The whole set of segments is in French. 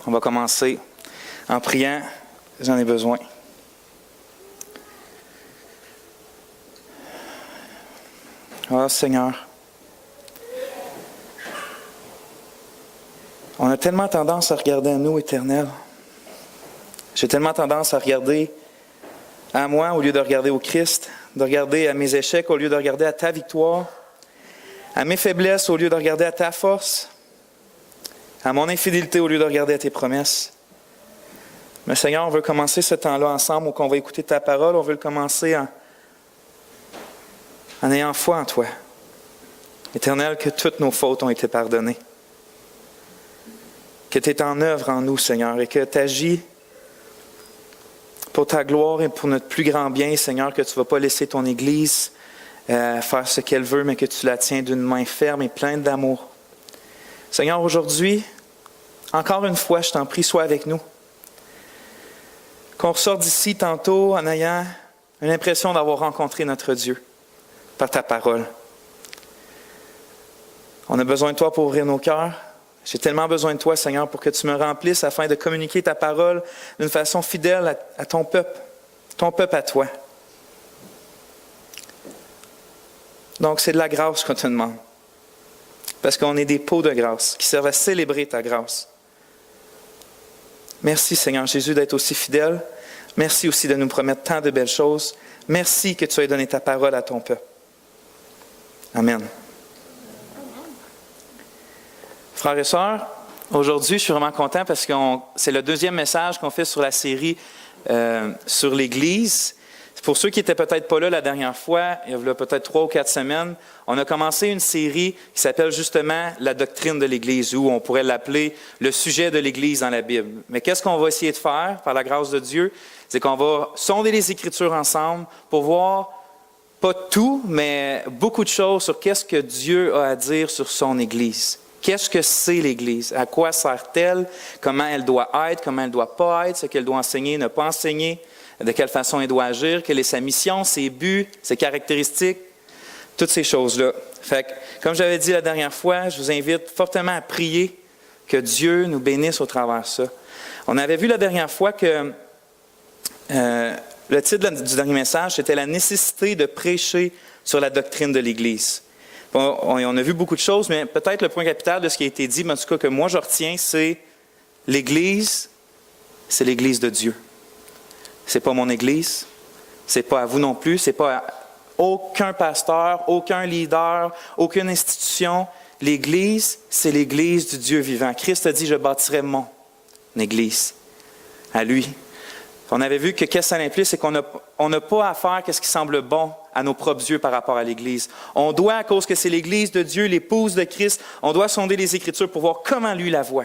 On va commencer en priant. J'en ai besoin. Oh Seigneur, on a tellement tendance à regarder à nous, Éternel. J'ai tellement tendance à regarder à moi au lieu de regarder au Christ, de regarder à mes échecs au lieu de regarder à ta victoire, à mes faiblesses au lieu de regarder à ta force, à mon infidélité au lieu de regarder à tes promesses. Mais Seigneur, on veut commencer ce temps-là ensemble où on va écouter ta parole, on veut le commencer en ayant foi en toi. Éternel, que toutes nos fautes ont été pardonnées. Que tu es en œuvre en nous, Seigneur, et que tu agis pour ta gloire et pour notre plus grand bien, Seigneur, que tu ne vas pas laisser ton Église faire ce qu'elle veut, mais que tu la tiens d'une main ferme et pleine d'amour. Seigneur, aujourd'hui, encore une fois, je t'en prie, sois avec nous. Qu'on ressorte d'ici tantôt en ayant une impression d'avoir rencontré notre Dieu par ta parole. On a besoin de toi pour ouvrir nos cœurs. J'ai tellement besoin de toi, Seigneur, pour que tu me remplisses afin de communiquer ta parole d'une façon fidèle à ton peuple à toi. Donc, c'est de la grâce qu'on te demande. Parce qu'on est des pots de grâce qui servent à célébrer ta grâce. Merci, Seigneur Jésus, d'être aussi fidèle. Merci aussi de nous promettre tant de belles choses. Merci que tu aies donné ta parole à ton peuple. Amen. Frères et sœurs, aujourd'hui, je suis vraiment content parce que c'est le deuxième message qu'on fait sur la série sur l'Église. Pour ceux qui n'étaient peut-être pas là la dernière fois, il y a peut-être 3 ou 4 semaines, on a commencé une série qui s'appelle justement « La doctrine de l'Église » ou on pourrait l'appeler « Le sujet de l'Église dans la Bible ». Mais qu'est-ce qu'on va essayer de faire par la grâce de Dieu? C'est qu'on va sonder les Écritures ensemble pour voir, pas tout, mais beaucoup de choses sur qu'est-ce que Dieu a à dire sur son Église. Qu'est-ce que c'est l'Église? À quoi sert-elle? Comment elle doit être? Comment elle ne doit pas être? Ce qu'elle doit enseigner, ne pas enseigner? De quelle façon elle doit agir? Quelle est sa mission, ses buts, ses caractéristiques? Toutes ces choses-là. Fait que, comme j'avais dit la dernière fois, je vous invite fortement à prier que Dieu nous bénisse au travers de ça. On avait vu la dernière fois que le titre du dernier message, c'était « La nécessité de prêcher sur la doctrine de l'Église ». On a vu beaucoup de choses, mais peut-être le point capital de ce qui a été dit, mais en tout cas que moi je retiens, c'est l'Église, c'est l'Église de Dieu. C'est pas mon Église, c'est pas à vous non plus, c'est pas à aucun pasteur, aucun leader, aucune institution. L'Église, c'est l'Église du Dieu vivant. Christ a dit, je bâtirai mon Église à lui. On avait vu que qu'est-ce que ça implique, c'est qu'on n'a pas à faire ce qui semble bon à nos propres yeux par rapport à l'Église. On doit, à cause que c'est l'Église de Dieu, l'épouse de Christ, on doit sonder les Écritures pour voir comment lui la voit.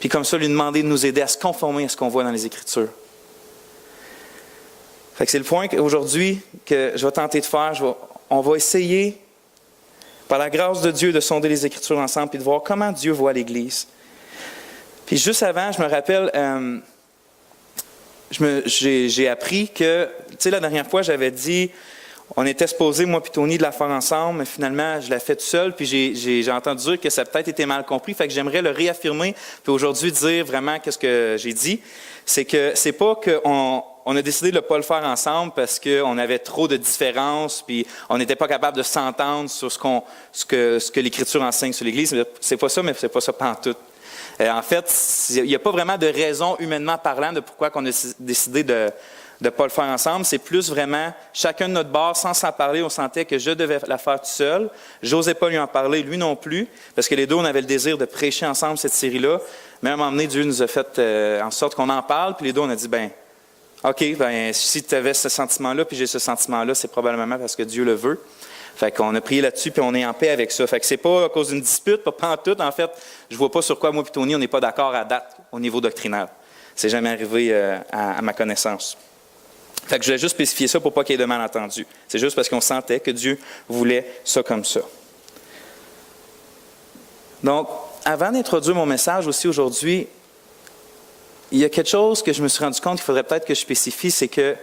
Puis comme ça, lui demander de nous aider à se conformer à ce qu'on voit dans les Écritures. Fait que c'est le point aujourd'hui que je vais tenter de faire. On va essayer, par la grâce de Dieu, de sonder les Écritures ensemble et de voir comment Dieu voit l'Église. Puis juste avant, je me rappelle... j'ai appris que, tu sais, la dernière fois, j'avais dit, on était supposé, moi et Tony, de la faire ensemble, mais finalement, je l'ai fait tout seul, puis j'ai entendu dire que ça a peut-être été mal compris, fait que j'aimerais le réaffirmer, puis aujourd'hui dire vraiment qu'est-ce que j'ai dit. C'est que c'est pas qu'on a décidé de ne pas le faire ensemble parce qu'on avait trop de différences, puis on n'était pas capable de s'entendre sur ce que l'Écriture enseigne sur l'Église. C'est pas ça, mais c'est pas ça pantoute. En fait, il n'y a pas vraiment de raison humainement parlant de pourquoi on a décidé de ne pas le faire ensemble. C'est plus vraiment, chacun de notre bord, sans s'en parler, on sentait que je devais la faire tout seul. Je n'osais pas lui en parler, lui non plus, parce que les deux, on avait le désir de prêcher ensemble cette série-là. Mais à un moment donné, Dieu nous a fait en sorte qu'on en parle, puis les deux, on a dit, OK, si tu avais ce sentiment-là, puis j'ai ce sentiment-là, c'est probablement parce que Dieu le veut. Fait qu'on a prié là-dessus, puis on est en paix avec ça. Fait que c'est pas à cause d'une dispute, pas en tout. En fait, je vois pas sur quoi moi et Tony, on n'est pas d'accord à date au niveau doctrinal. C'est jamais arrivé à ma connaissance. Fait que je voulais juste spécifier ça pour pas qu'il y ait de malentendus. C'est juste parce qu'on sentait que Dieu voulait ça comme ça. Donc, avant d'introduire mon message aussi aujourd'hui, il y a quelque chose que je me suis rendu compte qu'il faudrait peut-être que je spécifie, c'est que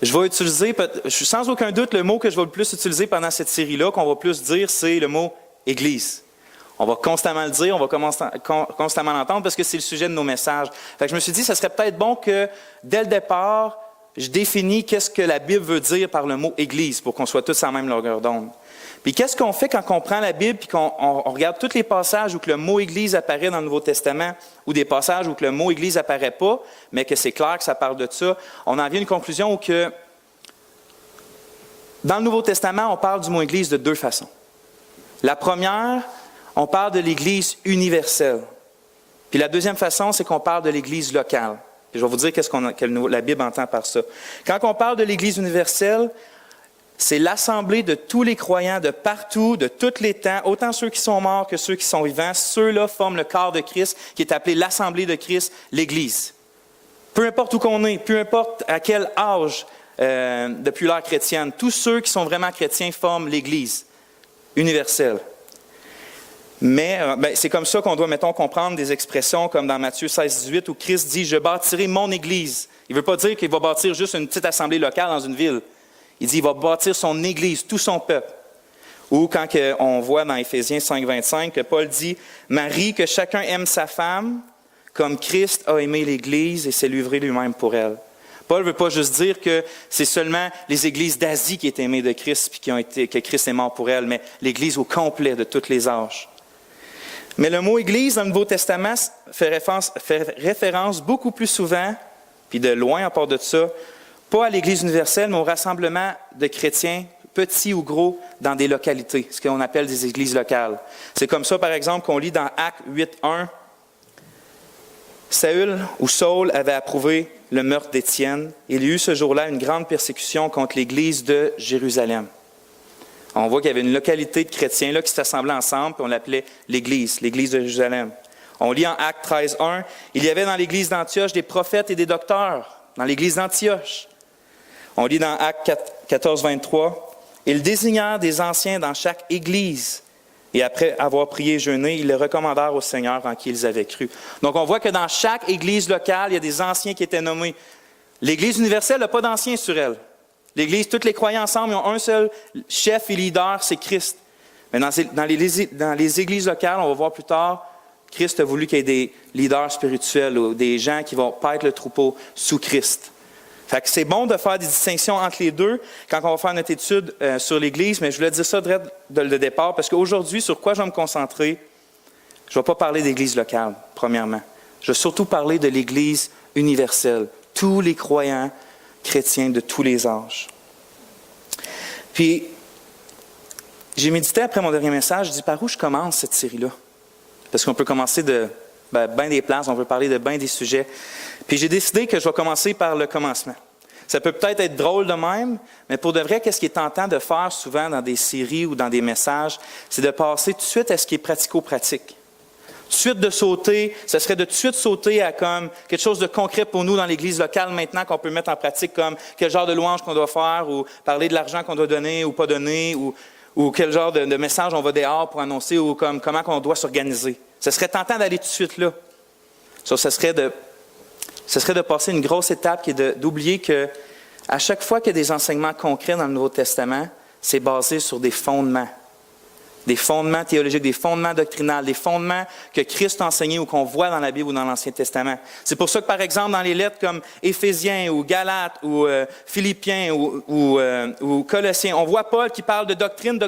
je vais utiliser, sans aucun doute, le mot que je vais le plus utiliser pendant cette série-là, qu'on va plus dire, c'est le mot « Église ». On va constamment le dire, on va constamment l'entendre parce que c'est le sujet de nos messages. Fait que je me suis dit, ça serait peut-être bon que, dès le départ, je définis qu'est-ce que la Bible veut dire par le mot « Église » pour qu'on soit tous en même longueur d'onde. Puis qu'est-ce qu'on fait quand on prend la Bible et qu'on regarde tous les passages où que le mot « Église » apparaît dans le Nouveau Testament ou des passages où que le mot « Église » apparaît pas, mais que c'est clair que ça parle de ça, on en vient à une conclusion où que dans le Nouveau Testament, on parle du mot « Église » de deux façons. La première, on parle de l'Église universelle. Puis la deuxième façon, c'est qu'on parle de l'Église locale. Puis je vais vous dire que la Bible entend par ça. Quand on parle de l'Église universelle, c'est l'assemblée de tous les croyants de partout, de tous les temps, autant ceux qui sont morts que ceux qui sont vivants. Ceux-là forment le corps de Christ, qui est appelé l'assemblée de Christ, l'Église. Peu importe où qu'on est, peu importe à quel âge depuis l'ère chrétienne, tous ceux qui sont vraiment chrétiens forment l'Église universelle. Mais c'est comme ça qu'on doit, mettons, comprendre des expressions comme dans Matthieu 16-18 où Christ dit « Je bâtirai mon Église ». Il ne veut pas dire qu'il va bâtir juste une petite assemblée locale dans une ville. Il dit qu'il va bâtir son Église, tout son peuple. Ou quand on voit dans Éphésiens 5-25 que Paul dit « Marie, que chacun aime sa femme, comme Christ a aimé l'Église et s'est livré lui-même pour elle. » Paul ne veut pas juste dire que c'est seulement les églises d'Asie qui étaient aimées de Christ et que Christ est mort pour elles, mais l'Église au complet de tous les âges. Mais le mot « Église » dans le Nouveau Testament fait référence beaucoup plus souvent, puis de loin à part de ça, pas à l'Église universelle, mais au rassemblement de chrétiens, petits ou gros, dans des localités, ce qu'on appelle des églises locales. C'est comme ça, par exemple, qu'on lit dans Actes 8.1, Saül avait approuvé le meurtre d'Étienne. Il y a eu ce jour-là une grande persécution contre l'Église de Jérusalem. On voit qu'il y avait une localité de chrétiens là, qui s'assemblaient ensemble, puis on l'appelait l'Église de Jérusalem. On lit en Actes 13.1, il y avait dans l'Église d'Antioche des prophètes et des docteurs, dans l'Église d'Antioche. On lit dans Actes 14.23, ils désignèrent des anciens dans chaque Église, et après avoir prié et jeûné, ils les recommandèrent au Seigneur en qui ils avaient cru. Donc on voit que dans chaque Église locale, il y a des anciens qui étaient nommés. L'Église universelle n'a pas d'anciens sur elle. L'Église, tous les croyants ensemble, ils ont un seul chef et leader, c'est Christ. Mais dans les églises locales, on va voir plus tard, Christ a voulu qu'il y ait des leaders spirituels ou des gens qui vont paître le troupeau sous Christ. Fait que c'est bon de faire des distinctions entre les deux quand on va faire notre étude sur l'Église, mais je voulais dire ça dès le départ, parce qu'aujourd'hui, sur quoi je vais me concentrer? Je ne vais pas parler d'Église locale, premièrement. Je vais surtout parler de l'Église universelle. Tous les croyants chrétiens de tous les âges. Puis, j'ai médité après mon dernier message, je dis par où je commence cette série-là? Parce qu'on peut commencer de bien des places, on peut parler de bien des sujets. Puis j'ai décidé que je vais commencer par le commencement. Ça peut peut-être être drôle de même, mais pour de vrai, qu'est-ce qui est tentant de faire souvent dans des séries ou dans des messages, c'est de passer tout de suite à ce qui est pratico-pratique. Tout de suite de sauter, ce serait de tout de suite sauter à comme quelque chose de concret pour nous dans l'Église locale maintenant qu'on peut mettre en pratique, comme quel genre de louange qu'on doit faire, ou parler de l'argent qu'on doit donner ou pas donner, ou quel genre de message on va dehors pour annoncer, ou comme comment on doit s'organiser. Ce serait tentant d'aller tout de suite là. Ça, ce serait de passer une grosse étape qui est d'oublier que à chaque fois qu'il y a des enseignements concrets dans le Nouveau Testament, c'est basé sur des fondements théologiques, des fondements doctrinaux, des fondements que Christ a enseignés ou qu'on voit dans la Bible ou dans l'Ancien Testament. C'est pour ça que, par exemple, dans les lettres comme Éphésiens ou Galates ou Philippiens ou Colossiens, on voit Paul qui parle de doctrine,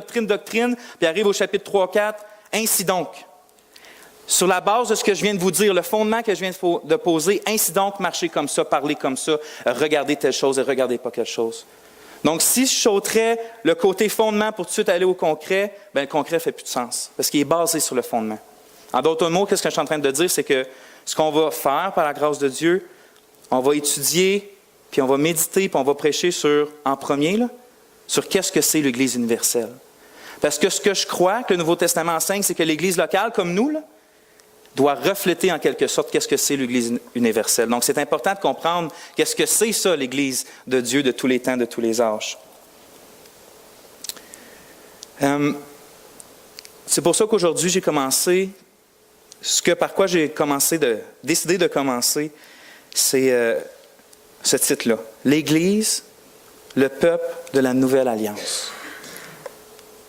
puis arrive au chapitre 3-4, ainsi donc. Sur la base de ce que je viens de vous dire, le fondement que je viens de poser, ainsi donc, marchez comme ça, parlez comme ça, regardez telle chose et regardez pas quelque chose. Donc, si je sauterais le côté fondement pour tout de suite aller au concret, bien, le concret ne fait plus de sens, parce qu'il est basé sur le fondement. En d'autres mots, qu'est-ce que je suis en train de dire, c'est que ce qu'on va faire par la grâce de Dieu, on va étudier, puis on va méditer, puis on va prêcher en premier, sur qu'est-ce que c'est l'Église universelle. Parce que ce que je crois que le Nouveau Testament enseigne, c'est que l'Église locale, comme nous, doit refléter en quelque sorte qu'est-ce que c'est l'Église universelle. Donc, c'est important de comprendre qu'est-ce que c'est ça, l'Église de Dieu de tous les temps, de tous les âges. C'est pour ça qu'aujourd'hui, j'ai commencé, par quoi j'ai décidé de commencer, c'est ce titre-là. L'Église, le peuple de la Nouvelle Alliance.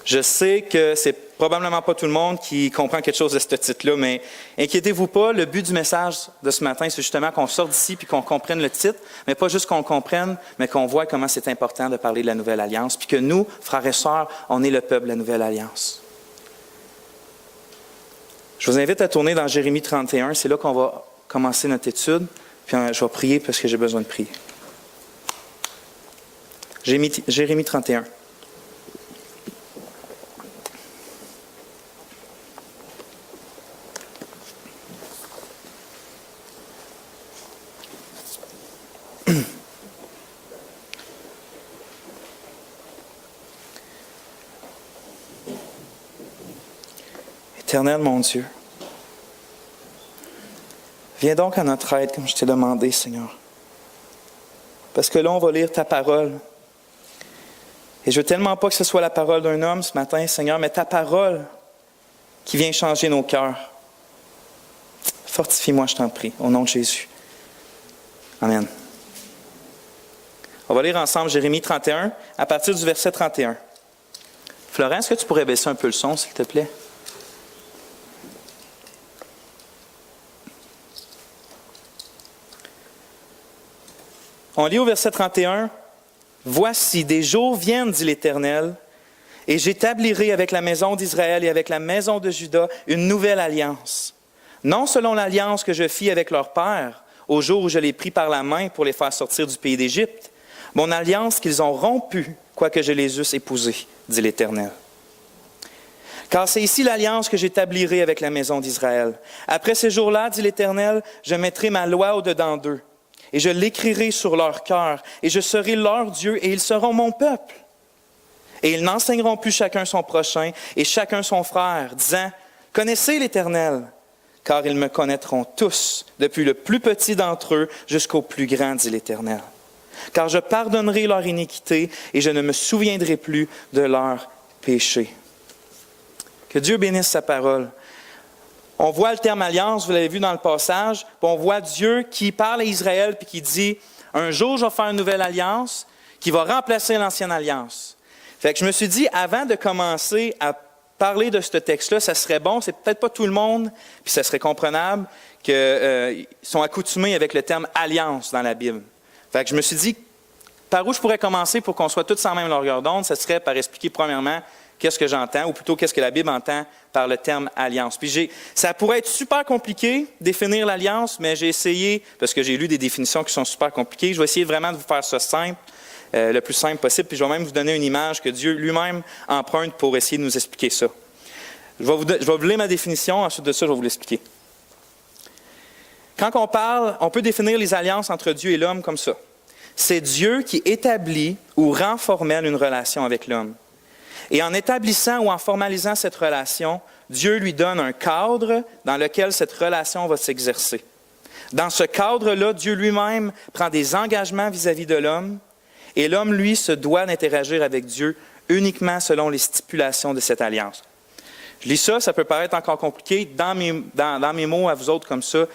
Je sais que probablement pas tout le monde qui comprend quelque chose de ce titre-là, mais inquiétez-vous pas, le but du message de ce matin, c'est justement qu'on sorte d'ici puis qu'on comprenne le titre, mais pas juste qu'on le comprenne, mais qu'on voit comment c'est important de parler de la Nouvelle Alliance, puis que nous, frères et sœurs, on est le peuple de la Nouvelle Alliance. Je vous invite à tourner dans Jérémie 31, c'est là qu'on va commencer notre étude, puis je vais prier parce que j'ai besoin de prier. Jérémie 31. Éternel, mon Dieu, viens donc à notre aide comme je t'ai demandé, Seigneur. Parce que là, on va lire ta parole. Et je veux tellement pas que ce soit la parole d'un homme ce matin, Seigneur, mais ta parole qui vient changer nos cœurs. Fortifie-moi, je t'en prie, au nom de Jésus. Amen. On va lire ensemble Jérémie 31, à partir du verset 31. Florent, est-ce que tu pourrais baisser un peu le son, s'il te plaît? On lit au verset 31, « Voici, des jours viennent, dit l'Éternel, et j'établirai avec la maison d'Israël et avec la maison de Juda une nouvelle alliance. Non selon l'alliance que je fis avec leur père, au jour où je les pris par la main pour les faire sortir du pays d'Égypte, mon alliance qu'ils ont rompue, quoique je les eusse épousés, dit l'Éternel. Car c'est ici l'alliance que j'établirai avec la maison d'Israël. Après ces jours-là, dit l'Éternel, je mettrai ma loi au-dedans d'eux. Et je l'écrirai sur leur cœur, et je serai leur Dieu, et ils seront mon peuple. Et ils n'enseigneront plus chacun son prochain, et chacun son frère, disant, « Connaissez l'Éternel, car ils me connaîtront tous, depuis le plus petit d'entre eux jusqu'au plus grand, dit l'Éternel. Car je pardonnerai leur iniquité, et je ne me souviendrai plus de leurs péchés. » Que Dieu bénisse sa parole. On voit le terme alliance, vous l'avez vu dans le passage, puis on voit Dieu qui parle à Israël puis qui dit « Un jour, je vais faire une nouvelle alliance qui va remplacer l'ancienne alliance. » Fait que je me suis dit, avant de commencer à parler de ce texte-là, ça serait bon, c'est peut-être pas tout le monde, puis ça serait comprenable, qu'ils sont accoutumés avec le terme alliance dans la Bible. Fait que je me suis dit, par où je pourrais commencer pour qu'on soit tous en même longueur d'onde, ça serait par expliquer premièrement qu'est-ce que j'entends, ou plutôt qu'est-ce que la Bible entend par le terme alliance. Puis ça pourrait être super compliqué, définir l'alliance, mais j'ai essayé, parce que j'ai lu des définitions qui sont super compliquées, je vais essayer vraiment de vous faire ça simple, le plus simple possible, puis je vais même vous donner une image que Dieu lui-même emprunte pour essayer de nous expliquer ça. Je vais vous lire ma définition, ensuite de ça, je vais vous l'expliquer. Quand on parle, on peut définir les alliances entre Dieu et l'homme comme ça. C'est Dieu qui établit ou rend formelle une relation avec l'homme. Et en établissant ou en formalisant cette relation, Dieu lui donne un cadre dans lequel cette relation va s'exercer. Dans ce cadre-là, Dieu lui-même prend des engagements vis-à-vis de l'homme, et l'homme, lui, se doit d'interagir avec Dieu uniquement selon les stipulations de cette alliance. Je lis ça, ça peut paraître encore compliqué. Dans mes mots à vous autres comme ça,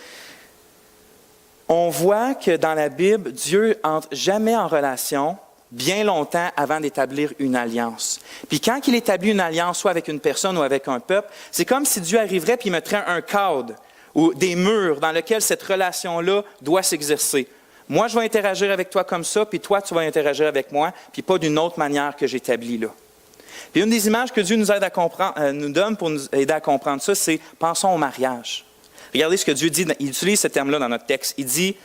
on voit que dans la Bible, Dieu n'entre jamais en relation bien longtemps avant d'établir une alliance. Puis quand il établit une alliance, soit avec une personne ou avec un peuple, c'est comme si Dieu arriverait et mettrait un cadre ou des murs dans lesquels cette relation-là doit s'exercer. Moi, je vais interagir avec toi comme ça, puis toi, tu vas interagir avec moi, puis pas d'une autre manière que j'établis là. Puis une des images que Dieu nous aide à comprendre, nous donne pour nous aider à comprendre ça, c'est « pensons au mariage ». Regardez ce que Dieu dit, il utilise ce terme-là dans notre texte. Il dit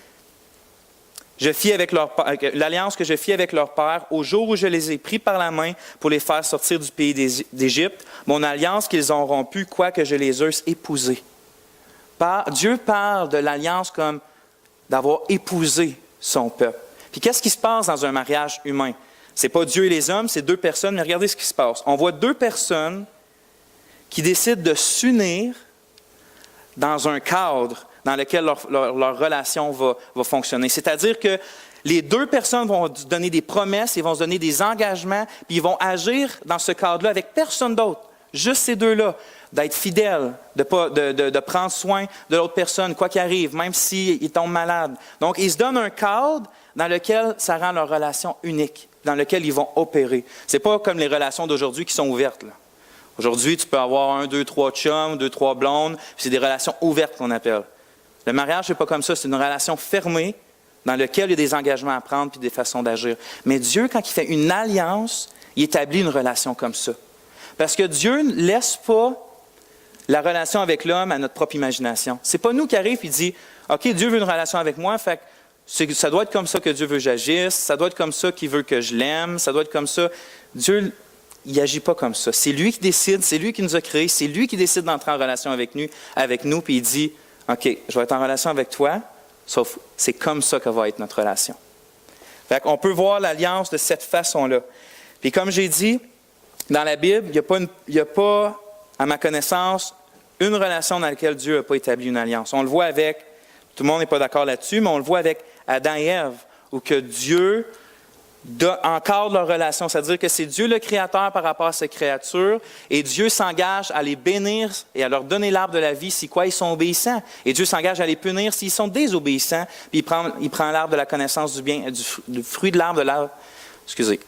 l'alliance que je fis avec leur père, au jour où je les ai pris par la main pour les faire sortir du pays d'Égypte, mon alliance qu'ils ont rompue, quoique je les eusse épousés. Dieu parle de l'alliance comme d'avoir épousé son peuple. Puis qu'est-ce qui se passe dans un mariage humain? Ce n'est pas Dieu et les hommes, c'est deux personnes, mais regardez ce qui se passe. On voit deux personnes qui décident de s'unir dans un cadre dans lequel leur relation va fonctionner. C'est-à-dire que les deux personnes vont se donner des promesses, ils vont se donner des engagements, puis ils vont agir dans ce cadre-là avec personne d'autre, juste ces deux-là, d'être fidèles, de prendre soin de l'autre personne, quoi qu'il arrive, même s'ils tombent malades. Donc, ils se donnent un cadre dans lequel ça rend leur relation unique, dans lequel ils vont opérer. Ce n'est pas comme les relations d'aujourd'hui qui sont ouvertes, là. Aujourd'hui, tu peux avoir 1, 2, 3 chums, 2, 3 blondes, puis c'est des relations ouvertes qu'on appelle. Le mariage, c'est pas comme ça, c'est une relation fermée dans laquelle il y a des engagements à prendre puis des façons d'agir. Mais Dieu, quand il fait une alliance, il établit une relation comme ça. Parce que Dieu ne laisse pas la relation avec l'homme à notre propre imagination. C'est pas nous qui arrivons et dit « OK, Dieu veut une relation avec moi, fait que ça doit être comme ça que Dieu veut que j'agisse, ça doit être comme ça qu'il veut que je l'aime, ça doit être comme ça. » Dieu, il n'agit pas comme ça. C'est lui qui décide, c'est lui qui nous a créés, c'est lui qui décide d'entrer en relation avec nous, puis il dit « OK, je vais être en relation avec toi, sauf c'est comme ça que va être notre relation. » Fait qu'on peut voir l'alliance de cette façon-là. Puis comme j'ai dit, dans la Bible, il n'y a pas, à ma connaissance, une relation dans laquelle Dieu n'a pas établi une alliance. On le voit avec, tout le monde n'est pas d'accord là-dessus, mais on le voit avec Adam et Ève, où que Dieu encadre leur relation. C'est-à-dire que c'est Dieu le Créateur par rapport à ses créatures, et Dieu s'engage à les bénir et à leur donner l'arbre de la vie si quoi ils sont obéissants. Et Dieu s'engage à les punir s'ils sont désobéissants, puis il prend l'arbre de la connaissance du bien, le fruit de l'arbre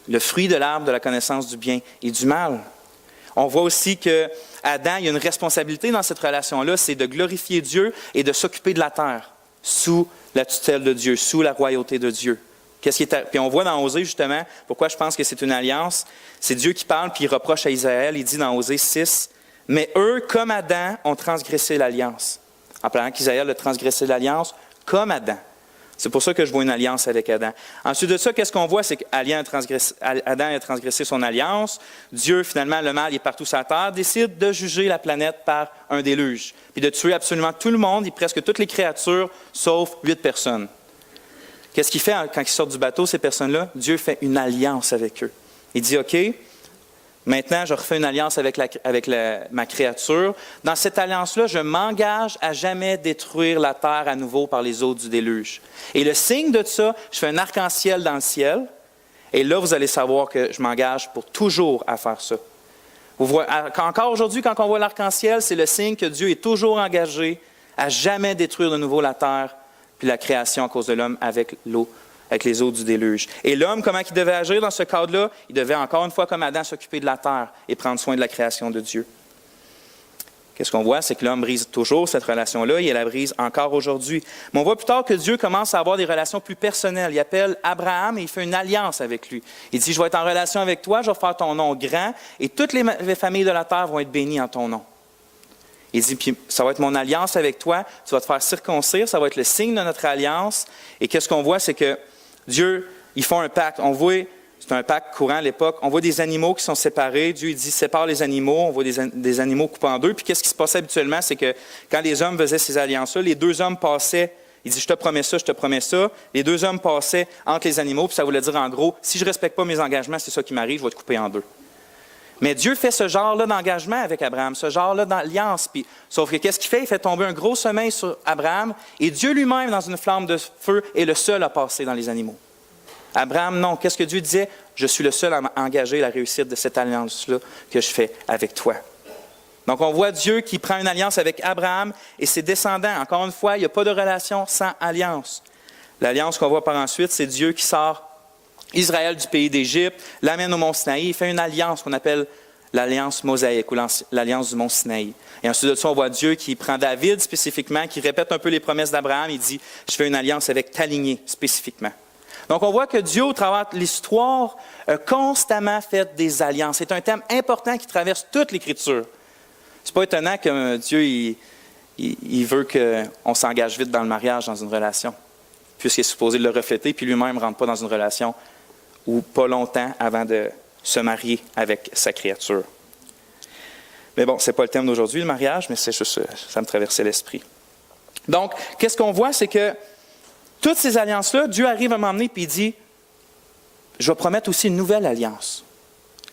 le fruit de l'arbre de la connaissance du bien et du mal. On voit aussi que Adam, il y a une responsabilité dans cette relation-là, c'est de glorifier Dieu et de s'occuper de la terre sous la tutelle de Dieu, sous la royauté de Dieu. Puis on voit dans Osée, justement, pourquoi je pense que c'est une alliance. C'est Dieu qui parle, puis il reproche à Israël, il dit dans Osée 6, « Mais eux, comme Adam, ont transgressé l'alliance. » En parlant qu'Israël a transgressé l'alliance, comme Adam. C'est pour ça que je vois une alliance avec Adam. Ensuite de ça, qu'est-ce qu'on voit? C'est qu'Adam a transgressé son alliance. Dieu, finalement, le mal est partout sur la terre, décide de juger la planète par un déluge, puis de tuer absolument tout le monde et presque toutes les créatures, sauf 8 personnes. Qu'est-ce qu'il fait quand ils sortent du bateau, ces personnes-là? Dieu fait une alliance avec eux. Il dit, OK, maintenant, je refais une alliance avec ma créature. Dans cette alliance-là, je m'engage à jamais détruire la terre à nouveau par les eaux du déluge. Et le signe de ça, je fais un arc-en-ciel dans le ciel. Et là, vous allez savoir que je m'engage pour toujours à faire ça. Vous voyez, encore aujourd'hui, quand on voit l'arc-en-ciel, c'est le signe que Dieu est toujours engagé à jamais détruire de nouveau la terre puis la création à cause de l'homme avec l'eau, avec les eaux du déluge. Et l'homme, comment il devait agir dans ce cadre-là? Il devait encore une fois, comme Adam, s'occuper de la terre et prendre soin de la création de Dieu. Qu'est-ce qu'on voit? C'est que l'homme brise toujours cette relation-là et il la brise encore aujourd'hui. Mais on voit plus tard que Dieu commence à avoir des relations plus personnelles. Il appelle Abraham et il fait une alliance avec lui. Il dit, je vais être en relation avec toi, je vais faire ton nom grand et toutes les familles de la terre vont être bénies en ton nom. Il dit, puis ça va être mon alliance avec toi, tu vas te faire circoncire, ça va être le signe de notre alliance. Et qu'est-ce qu'on voit, c'est que Dieu, ils font un pacte. On voit, c'est un pacte courant à l'époque, on voit des animaux qui sont séparés. Dieu il dit, sépare les animaux, on voit des animaux coupés en deux. Puis qu'est-ce qui se passait habituellement, c'est que quand les hommes faisaient ces alliances-là, les 2 hommes passaient, il dit, je te promets ça, je te promets ça. Les 2 hommes passaient entre les animaux, puis ça voulait dire en gros, si je ne respecte pas mes engagements, c'est ça qui m'arrive, je vais te couper en 2. Mais Dieu fait ce genre-là d'engagement avec Abraham, ce genre-là d'alliance. Sauf que qu'est-ce qu'il fait? Il fait tomber un gros sommeil sur Abraham et Dieu lui-même, dans une flamme de feu, est le seul à passer dans les animaux. Abraham, non. Qu'est-ce que Dieu disait? Je suis le seul à engager la réussite de cette alliance-là que je fais avec toi. Donc, on voit Dieu qui prend une alliance avec Abraham et ses descendants. Encore une fois, il n'y a pas de relation sans alliance. L'alliance qu'on voit par ensuite, c'est Dieu qui sort Israël du pays d'Égypte, l'amène au mont Sinaï, il fait une alliance qu'on appelle l'alliance mosaïque ou l'alliance du mont Sinaï. Et ensuite de ça, on voit Dieu qui prend David spécifiquement, qui répète un peu les promesses d'Abraham. Il dit, je fais une alliance avec ta lignée spécifiquement. Donc, on voit que Dieu, au travers de l'histoire, a constamment fait des alliances. C'est un thème important qui traverse toute l'Écriture. C'est pas étonnant que Dieu il veut qu'on s'engage vite dans le mariage, dans une relation, puisqu'il est supposé le refléter, puis lui-même ne rentre pas dans une relation ou pas longtemps avant de se marier avec sa créature. Mais bon, ce n'est pas le thème d'aujourd'hui, le mariage, mais c'est juste, ça me traversait l'esprit. Donc, qu'est-ce qu'on voit, c'est que toutes ces alliances-là, Dieu arrive à m'emmener et il dit, je vais promettre aussi une nouvelle alliance,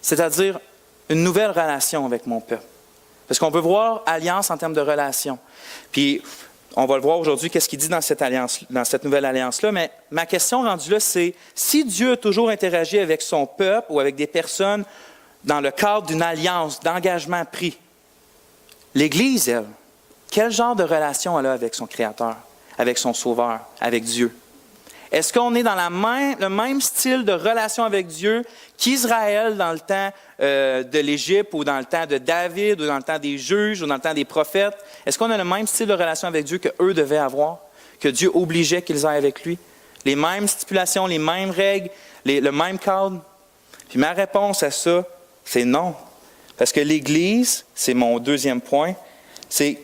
c'est-à-dire une nouvelle relation avec mon peuple. Parce qu'on veut voir alliance en termes de relation. Puis, on va le voir aujourd'hui, qu'est-ce qu'il dit dans cette alliance, dans cette nouvelle alliance-là. Mais ma question rendue là, c'est si Dieu a toujours interagi avec son peuple ou avec des personnes dans le cadre d'une alliance, d'engagement pris, l'Église, elle, quel genre de relation elle a avec son Créateur, avec son Sauveur, avec Dieu? Est-ce qu'on est dans le même style de relation avec Dieu qu'Israël dans le temps de l'Égypte ou dans le temps de David ou dans le temps des juges ou dans le temps des prophètes? Est-ce qu'on a le même style de relation avec Dieu qu'eux devaient avoir, que Dieu obligeait qu'ils aient avec lui? Les mêmes stipulations, les mêmes règles, le même cadre? Puis ma réponse à ça, c'est non. Parce que l'Église, c'est mon deuxième point, c'est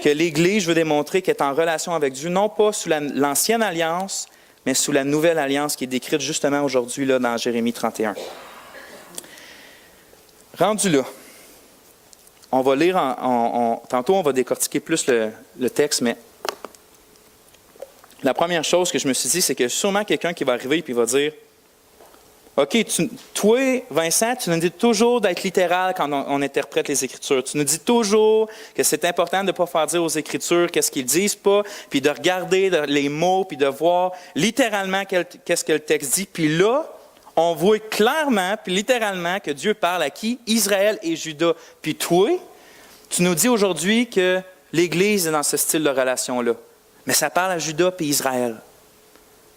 que l'Église, je veux démontrer qu'elle est en relation avec Dieu, non pas sous l'ancienne alliance, mais sous la nouvelle alliance qui est décrite justement aujourd'hui là, dans Jérémie 31. Rendu là, on va lire, tantôt on va décortiquer plus le texte, mais la première chose que je me suis dit, c'est que sûrement quelqu'un qui va arriver et va dire, OK, toi, Vincent, tu nous dis toujours d'être littéral quand on interprète les Écritures. Tu nous dis toujours que c'est important de ne pas faire dire aux Écritures qu'est-ce qu'ils disent pas, puis de regarder les mots, puis de voir littéralement qu'est-ce que le texte dit. Puis là, on voit clairement, puis littéralement, que Dieu parle à qui? Israël et Juda. Puis toi, tu nous dis aujourd'hui que l'Église est dans ce style de relation-là. Mais ça parle à Juda puis Israël.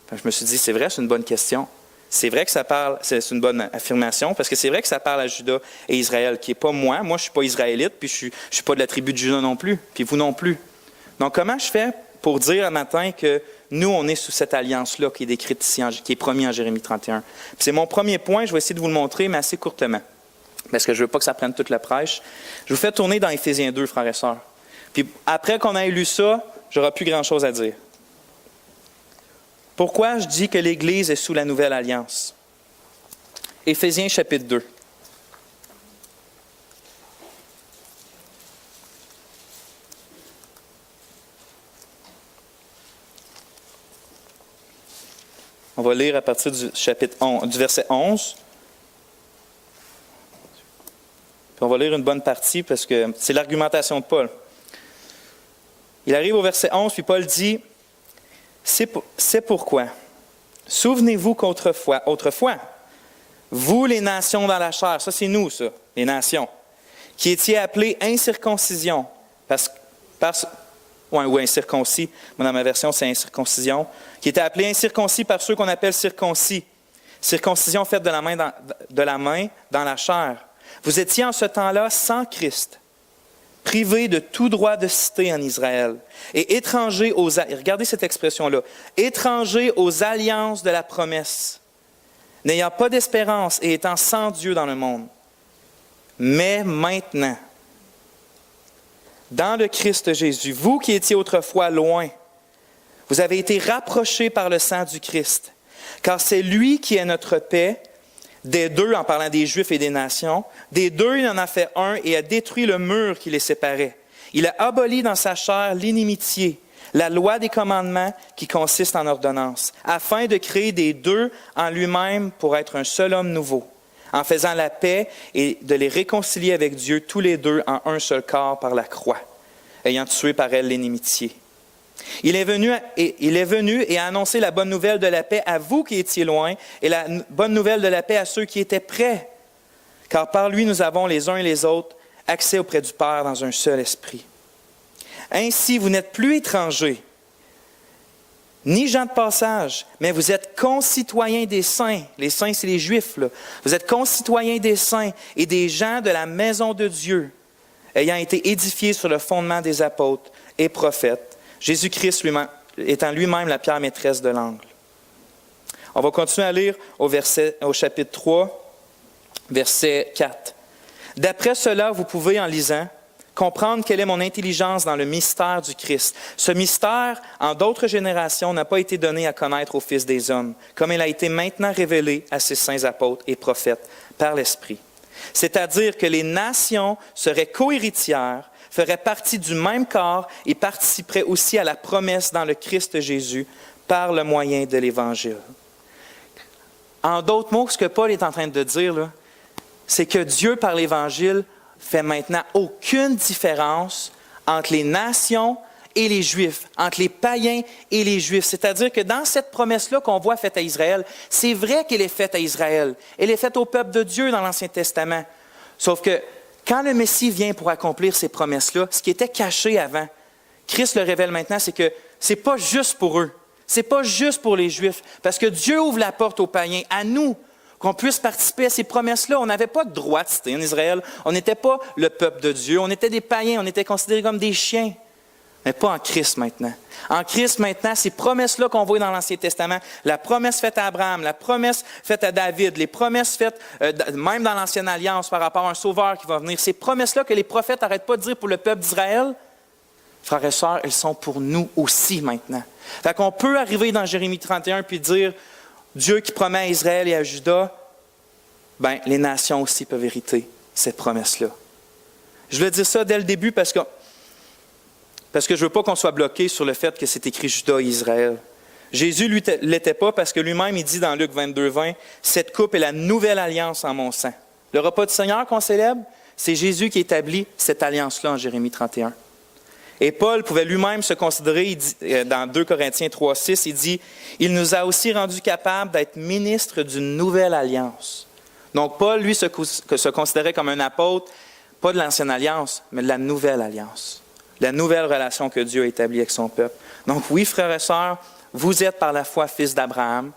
Enfin, je me suis dit, c'est vrai, c'est une bonne question. C'est vrai que ça parle, c'est une bonne affirmation, parce que c'est vrai que ça parle à Juda et Israël, qui n'est pas moi. Moi, je ne suis pas israélite, puis je ne suis pas de la tribu de Juda non plus, puis vous non plus. Donc, comment je fais pour dire un matin que nous, on est sous cette alliance-là qui est décrite ici, qui est promise en Jérémie 31? Puis c'est mon premier point, je vais essayer de vous le montrer, mais assez courtement, parce que je ne veux pas que ça prenne toute la prêche. Je vous fais tourner dans Éphésiens 2, frères et sœurs. Puis après qu'on ait lu ça, j'aurai plus grand-chose à dire. Pourquoi je dis que l'Église est sous la nouvelle alliance? Éphésiens chapitre 2. On va lire à partir du verset 11. Puis on va lire une bonne partie parce que c'est l'argumentation de Paul. Il arrive au verset 11, puis Paul dit, « C'est pourquoi, souvenez-vous qu'autrefois, vous les nations dans la chair, ça c'est nous ça, les nations, qui étiez appelés incirconcision, ou incirconcis, moi dans ma version c'est incirconcision, qui étaient appelés incirconcis par ceux qu'on appelle circoncis, circoncision faite de la main dans la chair. Vous étiez en ce temps-là sans Christ, privés de tout droit de cité en Israël, et étrangers regardez cette expression-là, étrangers aux alliances de la promesse, n'ayant pas d'espérance et étant sans Dieu dans le monde. Mais maintenant, dans le Christ Jésus, vous qui étiez autrefois loin, vous avez été rapprochés par le sang du Christ, car c'est lui qui est notre paix. Des deux, en parlant des Juifs et des nations, des deux, il en a fait un et a détruit le mur qui les séparait. Il a aboli dans sa chair l'inimitié, la loi des commandements qui consiste en ordonnance, afin de créer des deux en lui-même pour être un seul homme nouveau, en faisant la paix et de les réconcilier avec Dieu tous les deux en un seul corps par la croix, ayant tué par elle l'inimitié. Il est venu et a annoncé la bonne nouvelle de la paix à vous qui étiez loin et la bonne nouvelle de la paix à ceux qui étaient près. Car par lui, nous avons les uns et les autres accès auprès du Père dans un seul esprit. Ainsi, vous n'êtes plus étrangers, ni gens de passage, mais vous êtes concitoyens des saints. Les saints, c'est les Juifs, là. Vous êtes concitoyens des saints et des gens de la maison de Dieu, ayant été édifiés sur le fondement des apôtres et prophètes, Jésus-Christ étant lui-même la pierre maîtresse de l'angle. On va continuer à lire au chapitre 3, verset 4. « D'après cela, vous pouvez, en lisant, comprendre quelle est mon intelligence dans le mystère du Christ. Ce mystère, en d'autres générations, n'a pas été donné à connaître aux fils des hommes, comme il a été maintenant révélé à ses saints apôtres et prophètes par l'Esprit. C'est-à-dire que les nations seraient co-héritières, feraient partie du même corps et participeraient aussi à la promesse dans le Christ Jésus par le moyen de l'Évangile. » En d'autres mots, ce que Paul est en train de dire, là, c'est que Dieu, par l'Évangile, fait maintenant aucune différence entre les nations et les Juifs, entre les païens et les Juifs. C'est-à-dire que dans cette promesse-là qu'on voit faite à Israël, c'est vrai qu'elle est faite à Israël. Elle est faite au peuple de Dieu dans l'Ancien Testament. Sauf que quand le Messie vient pour accomplir ces promesses-là, ce qui était caché avant, Christ le révèle maintenant, c'est que ce n'est pas juste pour eux. C'est pas juste pour les Juifs, parce que Dieu ouvre la porte aux païens, à nous, qu'on puisse participer à ces promesses-là. On n'avait pas de droit de cité en Israël. On n'était pas le peuple de Dieu. On était des païens. On était considérés comme des chiens. Mais pas en Christ maintenant. En Christ maintenant, ces promesses-là qu'on voit dans l'Ancien Testament, la promesse faite à Abraham, la promesse faite à David, les promesses faites même dans l'Ancienne Alliance par rapport à un sauveur qui va venir, ces promesses-là que les prophètes n'arrêtent pas de dire pour le peuple d'Israël, frères et sœurs, elles sont pour nous aussi maintenant. Fait qu'on peut arriver dans Jérémie 31 puis dire, Dieu qui promet à Israël et à Juda, ben les nations aussi peuvent hériter cette promesse-là. Je voulais dire ça dès le début parce que je ne veux pas qu'on soit bloqué sur le fait que c'est écrit Juda et Israël. Jésus ne l'était pas parce que lui-même, il dit dans Luc 22, 20, « Cette coupe est la nouvelle alliance en mon sang. » Le repas du Seigneur qu'on célèbre, c'est Jésus qui établit cette alliance-là en Jérémie 31. Et Paul pouvait lui-même se considérer, il dit, dans 2 Corinthiens 3, 6, il dit « Il nous a aussi rendus capables d'être ministres d'une nouvelle alliance. » Donc Paul, lui, se considérait comme un apôtre, pas de l'Ancienne Alliance, mais de la Nouvelle Alliance. La nouvelle relation que Dieu a établie avec son peuple. Donc oui, frères et sœurs, vous êtes par la foi fils d'Abraham.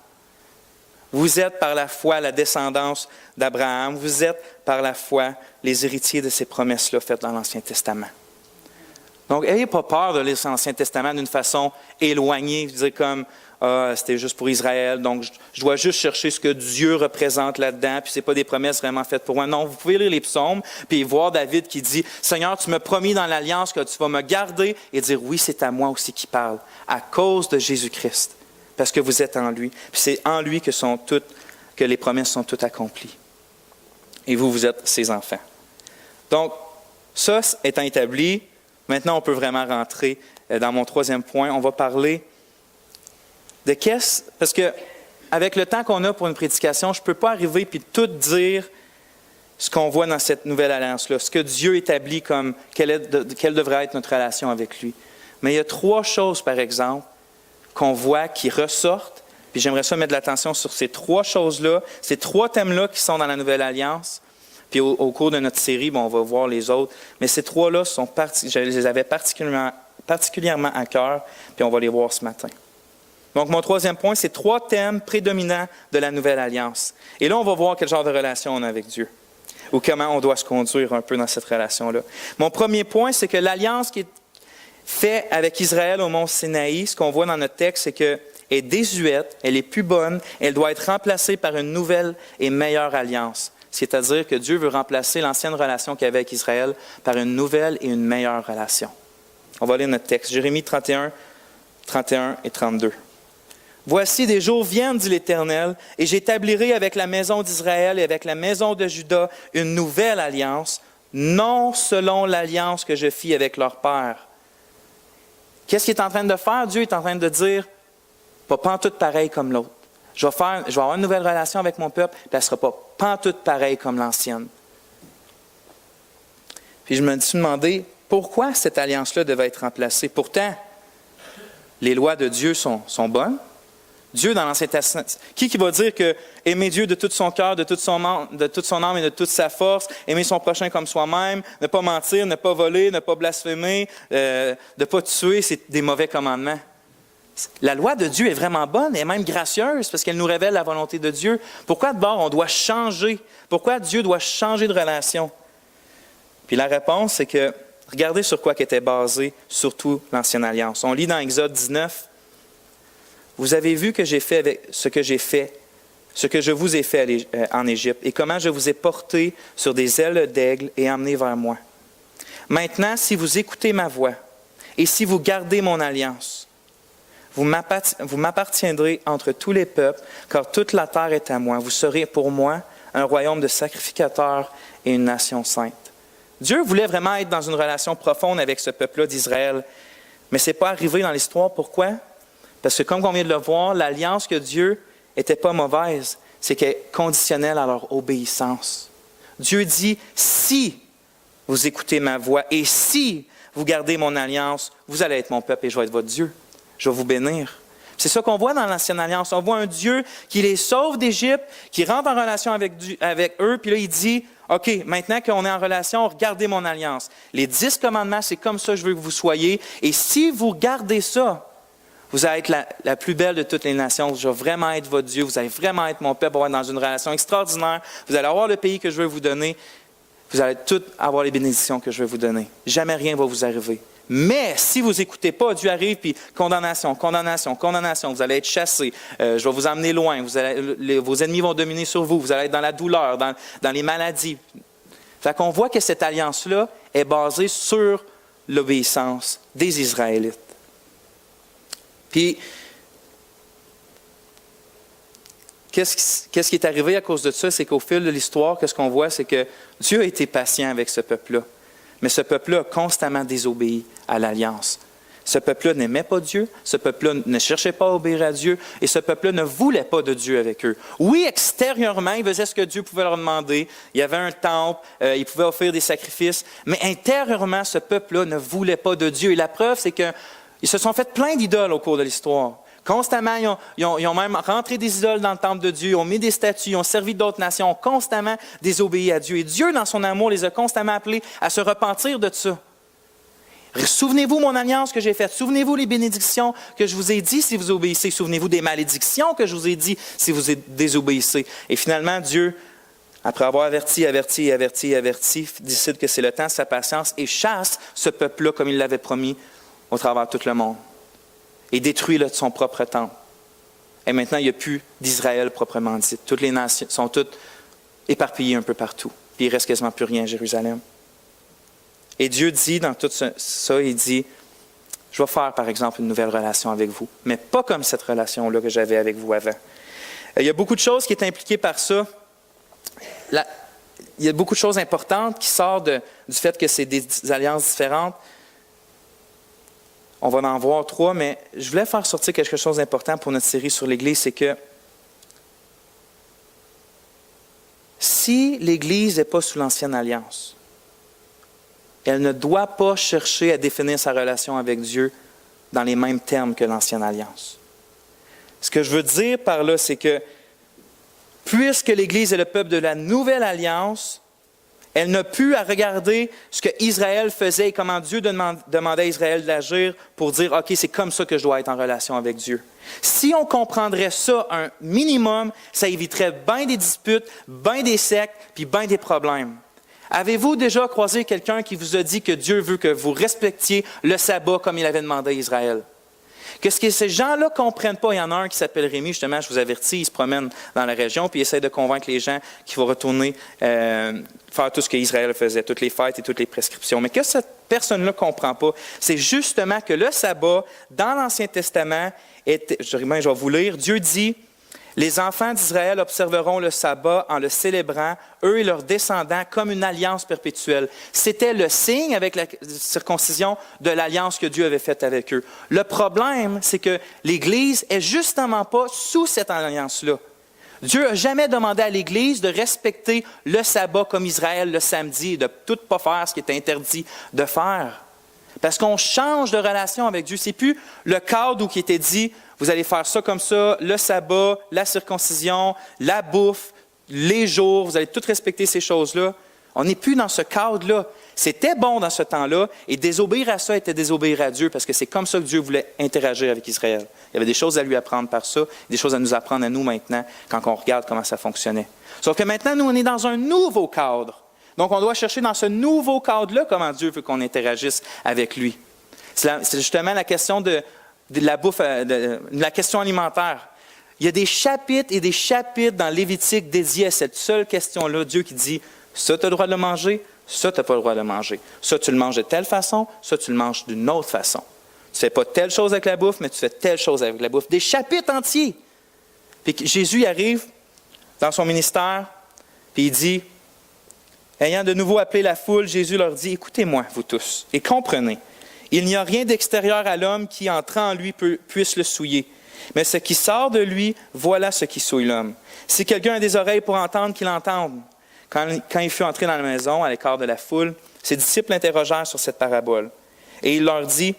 Vous êtes par la foi la descendance d'Abraham. Vous êtes par la foi les héritiers de ces promesses-là faites dans l'Ancien Testament. Donc, n'ayez pas peur de lire l'Ancien Testament d'une façon éloignée, dire comme c'était juste pour Israël, donc je dois juste chercher ce que Dieu représente là-dedans, puis ce n'est pas des promesses vraiment faites pour moi. Non, vous pouvez lire les psaumes, puis voir David qui dit « Seigneur, tu m'as promis dans l'Alliance que tu vas me garder » et dire « Oui, c'est à moi aussi qui parle, à cause de Jésus-Christ, parce que vous êtes en lui. » Puis c'est en lui que les promesses sont toutes accomplies. Et vous êtes ses enfants. Donc, ça étant établi, maintenant, on peut vraiment rentrer dans mon troisième point. On va parler de parce que avec le temps qu'on a pour une prédication, je ne peux pas arriver puis tout dire ce qu'on voit dans cette nouvelle alliance-là, ce que Dieu établit comme quelle devrait être notre relation avec lui. Mais il y a 3 choses, par exemple, qu'on voit qui ressortent, puis j'aimerais ça mettre de l'attention sur ces 3 choses-là, ces 3 thèmes-là qui sont dans la nouvelle alliance. Puis au cours de notre série, on va voir les autres. Mais ces 3-là, je les avais particulièrement à cœur, puis on va les voir ce matin. Donc, mon troisième point, c'est 3 thèmes prédominants de la nouvelle alliance. Et là, on va voir quel genre de relation on a avec Dieu, ou comment on doit se conduire un peu dans cette relation-là. Mon premier point, c'est que l'alliance qui est faite avec Israël au mont Sinaï, ce qu'on voit dans notre texte, c'est qu'elle est désuète, elle est plus bonne, elle doit être remplacée par une nouvelle et meilleure alliance. C'est-à-dire que Dieu veut remplacer l'ancienne relation qu'il y avait avec Israël par une nouvelle et une meilleure relation. On va lire notre texte, Jérémie 31, 31 et 32. « Voici des jours viennent, dit l'Éternel, et j'établirai avec la maison d'Israël et avec la maison de Juda une nouvelle alliance, non selon l'alliance que je fis avec leur père. » Qu'est-ce qu'il est en train de faire? Dieu est en train de dire, pas pantoute pareil comme l'autre. Je vais avoir une nouvelle relation avec mon peuple, puis elle ne sera pas pantoute pareille comme l'ancienne. Puis je me suis demandé, pourquoi cette alliance-là devait être remplacée? Pourtant, les lois de Dieu sont bonnes. Dieu, dans l'Ancien Testament, qui va dire que aimer Dieu de tout son cœur, de toute son âme et de toute sa force, aimer son prochain comme soi-même, ne pas mentir, ne pas voler, ne pas blasphémer, ne pas tuer, c'est des mauvais commandements. La loi de Dieu est vraiment bonne et même gracieuse parce qu'elle nous révèle la volonté de Dieu. Pourquoi d'abord on doit changer? Pourquoi Dieu doit changer de relation? Puis la réponse, c'est que regardez sur quoi était basée surtout l'Ancienne Alliance. On lit dans Exode 19, « Vous avez vu que j'ai fait avec ce que je vous ai fait en Égypte, et comment je vous ai porté sur des ailes d'aigle et emmené vers moi. Maintenant, si vous écoutez ma voix, et si vous gardez mon alliance, vous m'appartiendrez entre tous les peuples, car toute la terre est à moi. Vous serez pour moi un royaume de sacrificateurs et une nation sainte. » Dieu voulait vraiment être dans une relation profonde avec ce peuple-là d'Israël, mais ce n'est pas arrivé dans l'histoire. Pourquoi? Parce que comme on vient de le voir, l'alliance que Dieu n'était pas mauvaise, c'est qu'elle est conditionnelle à leur obéissance. Dieu dit, si vous écoutez ma voix et si vous gardez mon alliance, vous allez être mon peuple et je vais être votre Dieu. Je vais vous bénir. C'est ça qu'on voit dans l'Ancienne Alliance. On voit un Dieu qui les sauve d'Égypte, qui rentre en relation avec eux, puis là, il dit, « OK, maintenant qu'on est en relation, regardez mon alliance. Les 10 commandements, c'est comme ça que je veux que vous soyez. Et si vous gardez ça, Vous allez être la plus belle de toutes les nations. Je vais vraiment être votre Dieu. Vous allez vraiment être mon peuple. On va être dans une relation extraordinaire. Vous allez avoir le pays que je veux vous donner. Vous allez tous avoir les bénédictions que je vais vous donner. Jamais rien ne va vous arriver. Mais si vous n'écoutez pas, Dieu arrive, puis condamnation, condamnation, condamnation. Vous allez être chassés. Je vais vous emmener loin. Vos ennemis vont dominer sur vous. Vous allez être dans la douleur, dans les maladies. Fait qu'on voit que cette alliance-là est basée sur l'obéissance des Israélites. Puis, qu'est-ce qui est arrivé à cause de ça? C'est qu'au fil de l'histoire, qu'est-ce qu'on voit? C'est que Dieu a été patient avec ce peuple-là. Mais ce peuple-là a constamment désobéi à l'alliance. Ce peuple-là n'aimait pas Dieu, ce peuple-là ne cherchait pas à obéir à Dieu, et ce peuple-là ne voulait pas de Dieu avec eux. Oui, extérieurement, ils faisaient ce que Dieu pouvait leur demander. Il y avait un temple, ils pouvaient offrir des sacrifices, mais intérieurement, ce peuple-là ne voulait pas de Dieu. Et la preuve, c'est qu'ils se sont fait plein d'idoles au cours de l'histoire. Constamment, ils ont même rentré des idoles dans le temple de Dieu, ils ont mis des statues, ils ont servi d'autres nations, ont constamment désobéi à Dieu. Et Dieu, dans son amour, les a constamment appelés à se repentir de ça. Souvenez-vous mon alliance que j'ai faite. Souvenez-vous les bénédictions que je vous ai dit si vous obéissez. Souvenez-vous des malédictions que je vous ai dit si vous désobéissez. Et finalement, Dieu, après avoir averti, décide que c'est le temps de sa patience et chasse ce peuple-là comme il l'avait promis au travers de tout le monde. Et détruit de son propre temple. Et maintenant, il n'y a plus d'Israël proprement dit. Toutes les nations sont toutes éparpillées un peu partout. Puis il ne reste quasiment plus rien à Jérusalem. Et Dieu dit dans tout ça, il dit, je vais faire par exemple une nouvelle relation avec vous, mais pas comme cette relation-là que j'avais avec vous avant. Il y a beaucoup de choses qui sont impliquées par ça. Il y a beaucoup de choses importantes qui sortent du fait que c'est des alliances différentes. On va en voir 3, mais je voulais faire sortir quelque chose d'important pour notre série sur l'Église, c'est que si l'Église n'est pas sous l'Ancienne Alliance, elle ne doit pas chercher à définir sa relation avec Dieu dans les mêmes termes que l'Ancienne Alliance. Ce que je veux dire par là, c'est que puisque l'Église est le peuple de la Nouvelle Alliance, elle n'a plus à regarder ce que Israël faisait et comment Dieu demandait à Israël d'agir pour dire « OK, c'est comme ça que je dois être en relation avec Dieu ». Si on comprendrait ça un minimum, ça éviterait bien des disputes, bien des sectes, puis bien des problèmes. Avez-vous déjà croisé quelqu'un qui vous a dit que Dieu veut que vous respectiez le sabbat comme il avait demandé à Israël? Qu'est-ce que ces gens-là ne comprennent pas? Il y en a un qui s'appelle Rémi, justement, je vous avertis, il se promène dans la région puis il essaie de convaincre les gens qu'il faut retourner faire tout ce qu'Israël faisait, toutes les fêtes et toutes les prescriptions. Mais que cette personne-là ne comprend pas, c'est justement que le sabbat, dans l'Ancien Testament, je vais vous lire, Dieu dit, « Les enfants d'Israël observeront le sabbat en le célébrant, eux et leurs descendants, comme une alliance perpétuelle. » C'était le signe avec la circoncision de l'alliance que Dieu avait faite avec eux. Le problème, c'est que l'Église n'est justement pas sous cette alliance-là. Dieu n'a jamais demandé à l'Église de respecter le sabbat comme Israël le samedi et de tout pas faire ce qui est interdit de faire. Parce qu'on change de relation avec Dieu. Ce n'est plus le cadre où qui était dit, vous allez faire ça comme ça, le sabbat, la circoncision, la bouffe, les jours, vous allez tout respecter ces choses-là. On n'est plus dans ce cadre-là. C'était bon dans ce temps-là, et désobéir à ça était désobéir à Dieu, parce que c'est comme ça que Dieu voulait interagir avec Israël. Il y avait des choses à lui apprendre par ça, des choses à nous apprendre à nous maintenant, quand on regarde comment ça fonctionnait. Sauf que maintenant, nous, on est dans un nouveau cadre. Donc, on doit chercher dans ce nouveau cadre-là comment Dieu veut qu'on interagisse avec lui. C'est justement la question de la bouffe, de la question alimentaire. Il y a des chapitres et des chapitres dans Lévitique dédiés à cette seule question-là. Dieu qui dit, ça, tu as le droit de le manger, ça, tu n'as pas le droit de le manger. Ça, tu le manges de telle façon, ça, tu le manges d'une autre façon. Tu ne fais pas telle chose avec la bouffe, mais tu fais telle chose avec la bouffe. Des chapitres entiers. Puis Jésus arrive dans son ministère, puis il dit, ayant de nouveau appelé la foule, Jésus leur dit, « Écoutez-moi, vous tous, et comprenez. Il n'y a rien d'extérieur à l'homme qui, entrant en lui, puisse le souiller. Mais ce qui sort de lui, voilà ce qui souille l'homme. Si quelqu'un a des oreilles pour entendre, qu'il entende. » Quand il fut entré dans la maison, à l'écart de la foule, ses disciples l'interrogèrent sur cette parabole. Et il leur dit,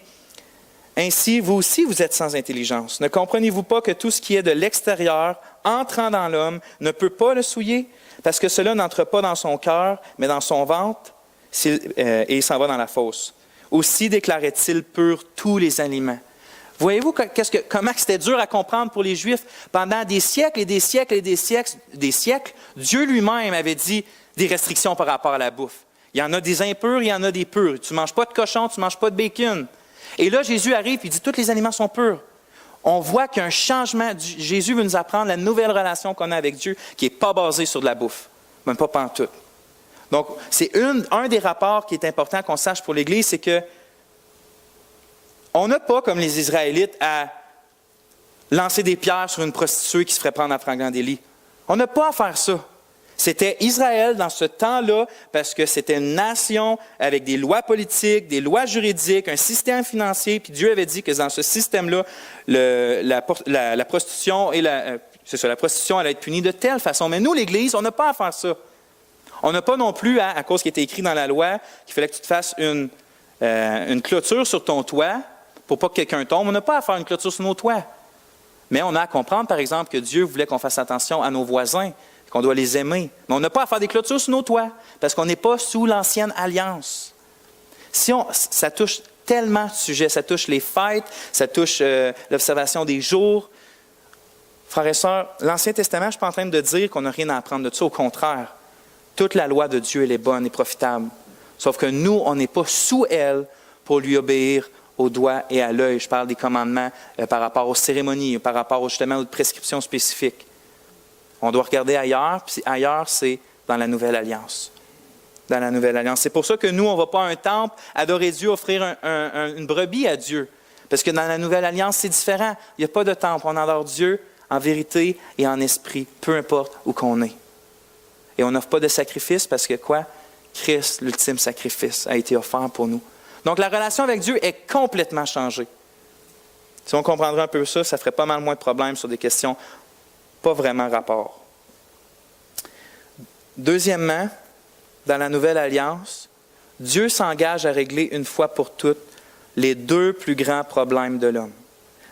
« Ainsi, vous aussi, vous êtes sans intelligence. Ne comprenez-vous pas que tout ce qui est de l'extérieur, entrant dans l'homme, ne peut pas le souiller? Parce que cela n'entre pas dans son cœur, mais dans son ventre, et il s'en va dans la fosse. Aussi déclarait-il pur tous les aliments. » Voyez-vous comment c'était dur à comprendre pour les Juifs? Pendant des siècles et des siècles et des siècles, Dieu lui-même avait dit des restrictions par rapport à la bouffe. Il y en a des impurs, il y en a des purs. Tu ne manges pas de cochon, tu ne manges pas de bacon. Et là, Jésus arrive et dit, tous les aliments sont purs. On voit qu'il y a un changement. Jésus veut nous apprendre la nouvelle relation qu'on a avec Dieu qui n'est pas basée sur de la bouffe, même pas pantoute. Donc, c'est un des rapports qui est important qu'on sache pour l'Église, c'est que on n'a pas, comme les Israélites, à lancer des pierres sur une prostituée qui se ferait prendre en frangant des lits. On n'a pas à faire ça. C'était Israël dans ce temps-là, parce que c'était une nation avec des lois politiques, des lois juridiques, un système financier, puis Dieu avait dit que dans ce système-là, la prostitution la prostitution allait être punie de telle façon. Mais nous, l'Église, on n'a pas à faire ça. On n'a pas non plus, à cause qu'il était écrit dans la loi, qu'il fallait que tu te fasses une clôture sur ton toit pour pas que quelqu'un tombe. On n'a pas à faire une clôture sur nos toits. Mais on a à comprendre, par exemple, que Dieu voulait qu'on fasse attention à nos voisins, qu'on doit les aimer. Mais on n'a pas à faire des clôtures sur nos toits, parce qu'on n'est pas sous l'ancienne alliance. Ça touche tellement de sujets. Ça touche les fêtes, ça touche l'observation des jours. Frères et sœurs, l'Ancien Testament, je ne suis pas en train de dire qu'on n'a rien à apprendre de ça. Au contraire, toute la loi de Dieu, elle est bonne et profitable. Sauf que nous, on n'est pas sous elle pour lui obéir au doigt et à l'œil. Je parle des commandements par rapport aux cérémonies, par rapport justement aux prescriptions spécifiques. On doit regarder ailleurs, puis ailleurs, c'est dans la Nouvelle Alliance. Dans la Nouvelle Alliance. C'est pour ça que nous, on ne va pas à un temple adorer Dieu, offrir une brebis à Dieu. Parce que dans la Nouvelle Alliance, c'est différent. Il n'y a pas de temple. On adore Dieu en vérité et en esprit, peu importe où qu'on est. Et on n'offre pas de sacrifice parce que quoi? Christ, l'ultime sacrifice, a été offert pour nous. Donc, la relation avec Dieu est complètement changée. Si on comprendrait un peu ça, ça ferait pas mal moins de problèmes sur des questions pas vraiment rapport. Deuxièmement, dans la Nouvelle Alliance, Dieu s'engage à régler une fois pour toutes les deux plus grands problèmes de l'homme.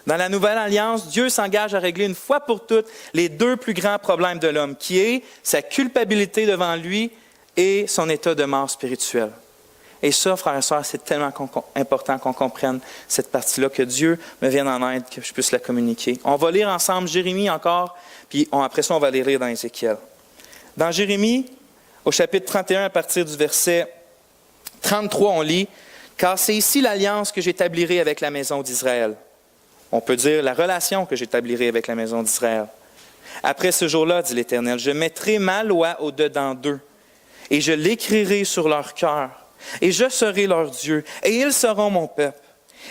Dans la Nouvelle Alliance, Dieu s'engage à régler une fois pour toutes les deux plus grands problèmes de l'homme, qui est sa culpabilité devant lui et son état de mort spirituelle. Et ça, frères et sœurs, c'est tellement important qu'on comprenne cette partie-là, que Dieu me vienne en aide, que je puisse la communiquer. On va lire ensemble Jérémie encore, puis après ça, on va les lire dans Ézéchiel. Dans Jérémie, au chapitre 31, à partir du verset 33, on lit « Car c'est ici l'alliance que j'établirai avec la maison d'Israël. » On peut dire la relation que j'établirai avec la maison d'Israël. « Après ce jour-là, dit l'Éternel, je mettrai ma loi au-dedans d'eux, et je l'écrirai sur leur cœur. Et je serai leur Dieu, et ils seront mon peuple.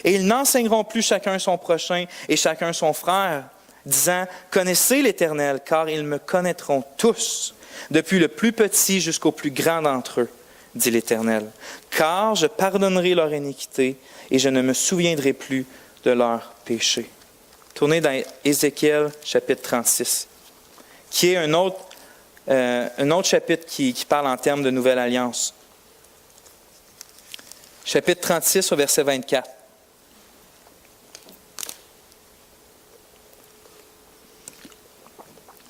Et ils n'enseigneront plus chacun son prochain et chacun son frère, disant, « Connaissez l'Éternel, car ils me connaîtront tous, depuis le plus petit jusqu'au plus grand d'entre eux, dit l'Éternel. Car je pardonnerai leur iniquité, et je ne me souviendrai plus de leurs péchés. » Tournez dans Ézéchiel, chapitre 36, qui est un autre chapitre qui parle en termes de nouvelle alliance. Chapitre 36, au verset 24.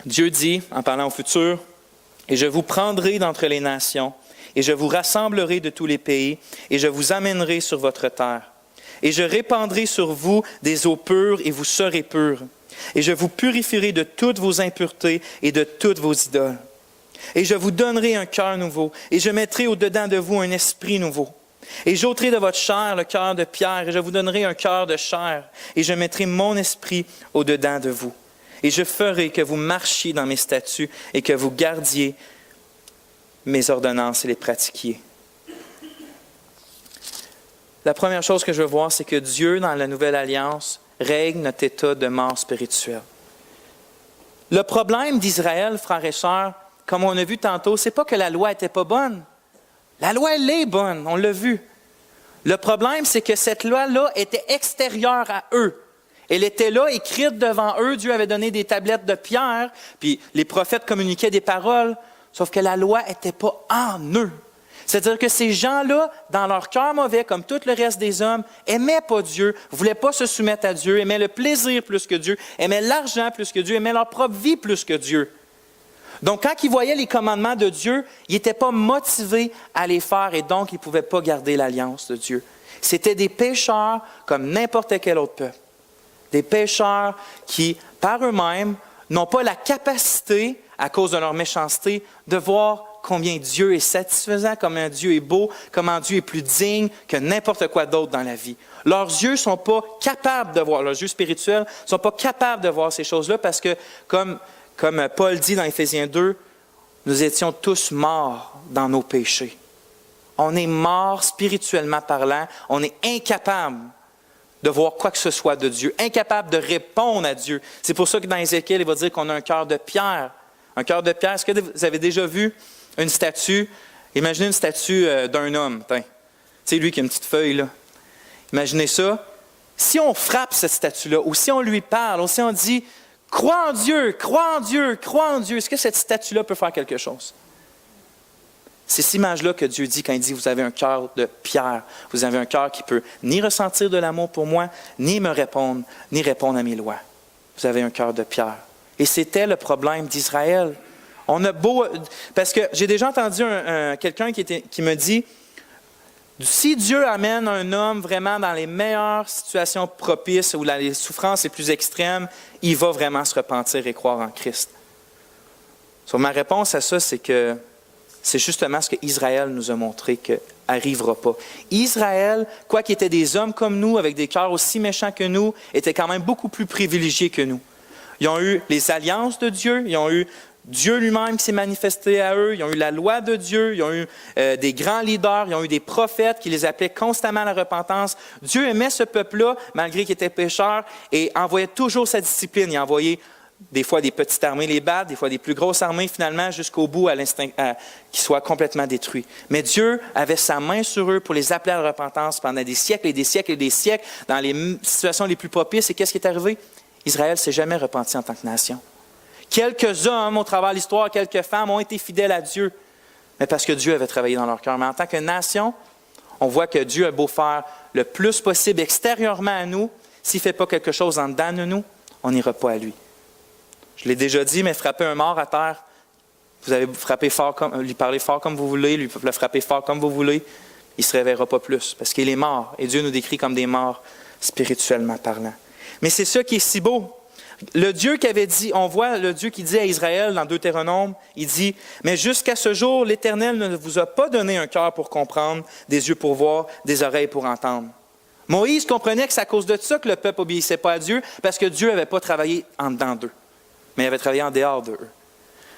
Dieu dit, en parlant au futur, « Et je vous prendrai d'entre les nations, et je vous rassemblerai de tous les pays, et je vous amènerai sur votre terre. Et je répandrai sur vous des eaux pures, et vous serez purs. Et je vous purifierai de toutes vos impuretés et de toutes vos idoles. Et je vous donnerai un cœur nouveau, et je mettrai au-dedans de vous un esprit nouveau. Et j'ôterai de votre chair le cœur de pierre, et je vous donnerai un cœur de chair, et je mettrai mon esprit au-dedans de vous. Et je ferai que vous marchiez dans mes statuts, et que vous gardiez mes ordonnances et les pratiquiez. » La première chose que je veux voir, c'est que Dieu, dans la Nouvelle Alliance, règle notre état de mort spirituelle. Le problème d'Israël, frères et sœurs, comme on a vu tantôt, c'est pas que la loi n'était pas bonne. La loi, elle est bonne, on l'a vu. Le problème, c'est que cette loi-là était extérieure à eux. Elle était là, écrite devant eux. Dieu avait donné des tablettes de pierre, puis les prophètes communiquaient des paroles, sauf que la loi n'était pas en eux. C'est-à-dire que ces gens-là, dans leur cœur mauvais, comme tout le reste des hommes, n'aimaient pas Dieu, ne voulaient pas se soumettre à Dieu, aimaient le plaisir plus que Dieu, aimaient l'argent plus que Dieu, aimaient leur propre vie plus que Dieu. Donc, quand ils voyaient les commandements de Dieu, ils n'étaient pas motivés à les faire et donc ils ne pouvaient pas garder l'alliance de Dieu. C'était des pécheurs comme n'importe quel autre peuple. Des pécheurs qui, par eux-mêmes, n'ont pas la capacité, à cause de leur méchanceté, de voir combien Dieu est satisfaisant, combien Dieu est beau, comment Dieu est plus digne que n'importe quoi d'autre dans la vie. Leurs yeux ne sont pas capables de voir, leurs yeux spirituels ne sont pas capables de voir ces choses-là parce que, comme Paul dit dans Éphésiens 2, nous étions tous morts dans nos péchés. On est morts spirituellement parlant, on est incapable de voir quoi que ce soit de Dieu, incapable de répondre à Dieu. C'est pour ça que dans Ézéchiel, il va dire qu'on a un cœur de pierre. Un cœur de pierre, est-ce que vous avez déjà vu une statue? Imaginez une statue d'un homme. Tu sais, lui qui a une petite feuille, là. Imaginez ça. Si on frappe cette statue-là, ou si on lui parle, ou si on dit « Crois en Dieu, crois en Dieu, crois en Dieu », est-ce que cette statue-là peut faire quelque chose? C'est cette image-là que Dieu dit quand il dit « Vous avez un cœur de pierre. Vous avez un cœur qui ne peut ni ressentir de l'amour pour moi, ni me répondre, ni répondre à mes lois. Vous avez un cœur de pierre. » Et c'était le problème d'Israël. On a beau... Parce que j'ai déjà entendu quelqu'un qui me dit « Si Dieu amène un homme vraiment dans les meilleures situations propices ou dans les souffrances les plus extrêmes, il va vraiment se repentir et croire en Christ. » Ma réponse à ça, c'est que c'est justement ce qu'Israël nous a montré que n'arrivera pas. Israël, quoiqu'ils étaient des hommes comme nous, avec des cœurs aussi méchants que nous, étaient quand même beaucoup plus privilégiés que nous. Ils ont eu les alliances de Dieu, ils ont eu Dieu lui-même qui s'est manifesté à eux, ils ont eu la loi de Dieu, ils ont eu des grands leaders, ils ont eu des prophètes qui les appelaient constamment à la repentance. Dieu aimait ce peuple-là, malgré qu'ils étaient pécheurs, et envoyait toujours sa discipline. Il envoyait des fois des petites armées les battre, des fois des plus grosses armées, finalement, jusqu'au bout, qu'ils soient complètement détruits. Mais Dieu avait sa main sur eux pour les appeler à la repentance pendant des siècles et des siècles et des siècles, dans les situations les plus propices. Et qu'est-ce qui est arrivé? Israël ne s'est jamais repenti en tant que nation. Quelques hommes, au travers de l'histoire, quelques femmes ont été fidèles à Dieu, mais parce que Dieu avait travaillé dans leur cœur. Mais en tant que nation, on voit que Dieu a beau faire le plus possible extérieurement à nous, s'il ne fait pas quelque chose en dedans de nous, on n'ira pas à lui. Je l'ai déjà dit, mais frapper un mort à terre, vous allez frapper fort lui parler fort comme vous voulez, lui le frapper fort comme vous voulez, il ne se réveillera pas plus, parce qu'il est mort. Et Dieu nous décrit comme des morts spirituellement parlant. Mais c'est ça qui est si beau. Le Dieu qui avait dit, on voit le Dieu qui dit à Israël dans Deutéronome, il dit « Mais jusqu'à ce jour, l'Éternel ne vous a pas donné un cœur pour comprendre, des yeux pour voir, des oreilles pour entendre. » Moïse comprenait que c'est à cause de ça que le peuple n'obéissait pas à Dieu, parce que Dieu n'avait pas travaillé en dedans d'eux, mais il avait travaillé en dehors d'eux.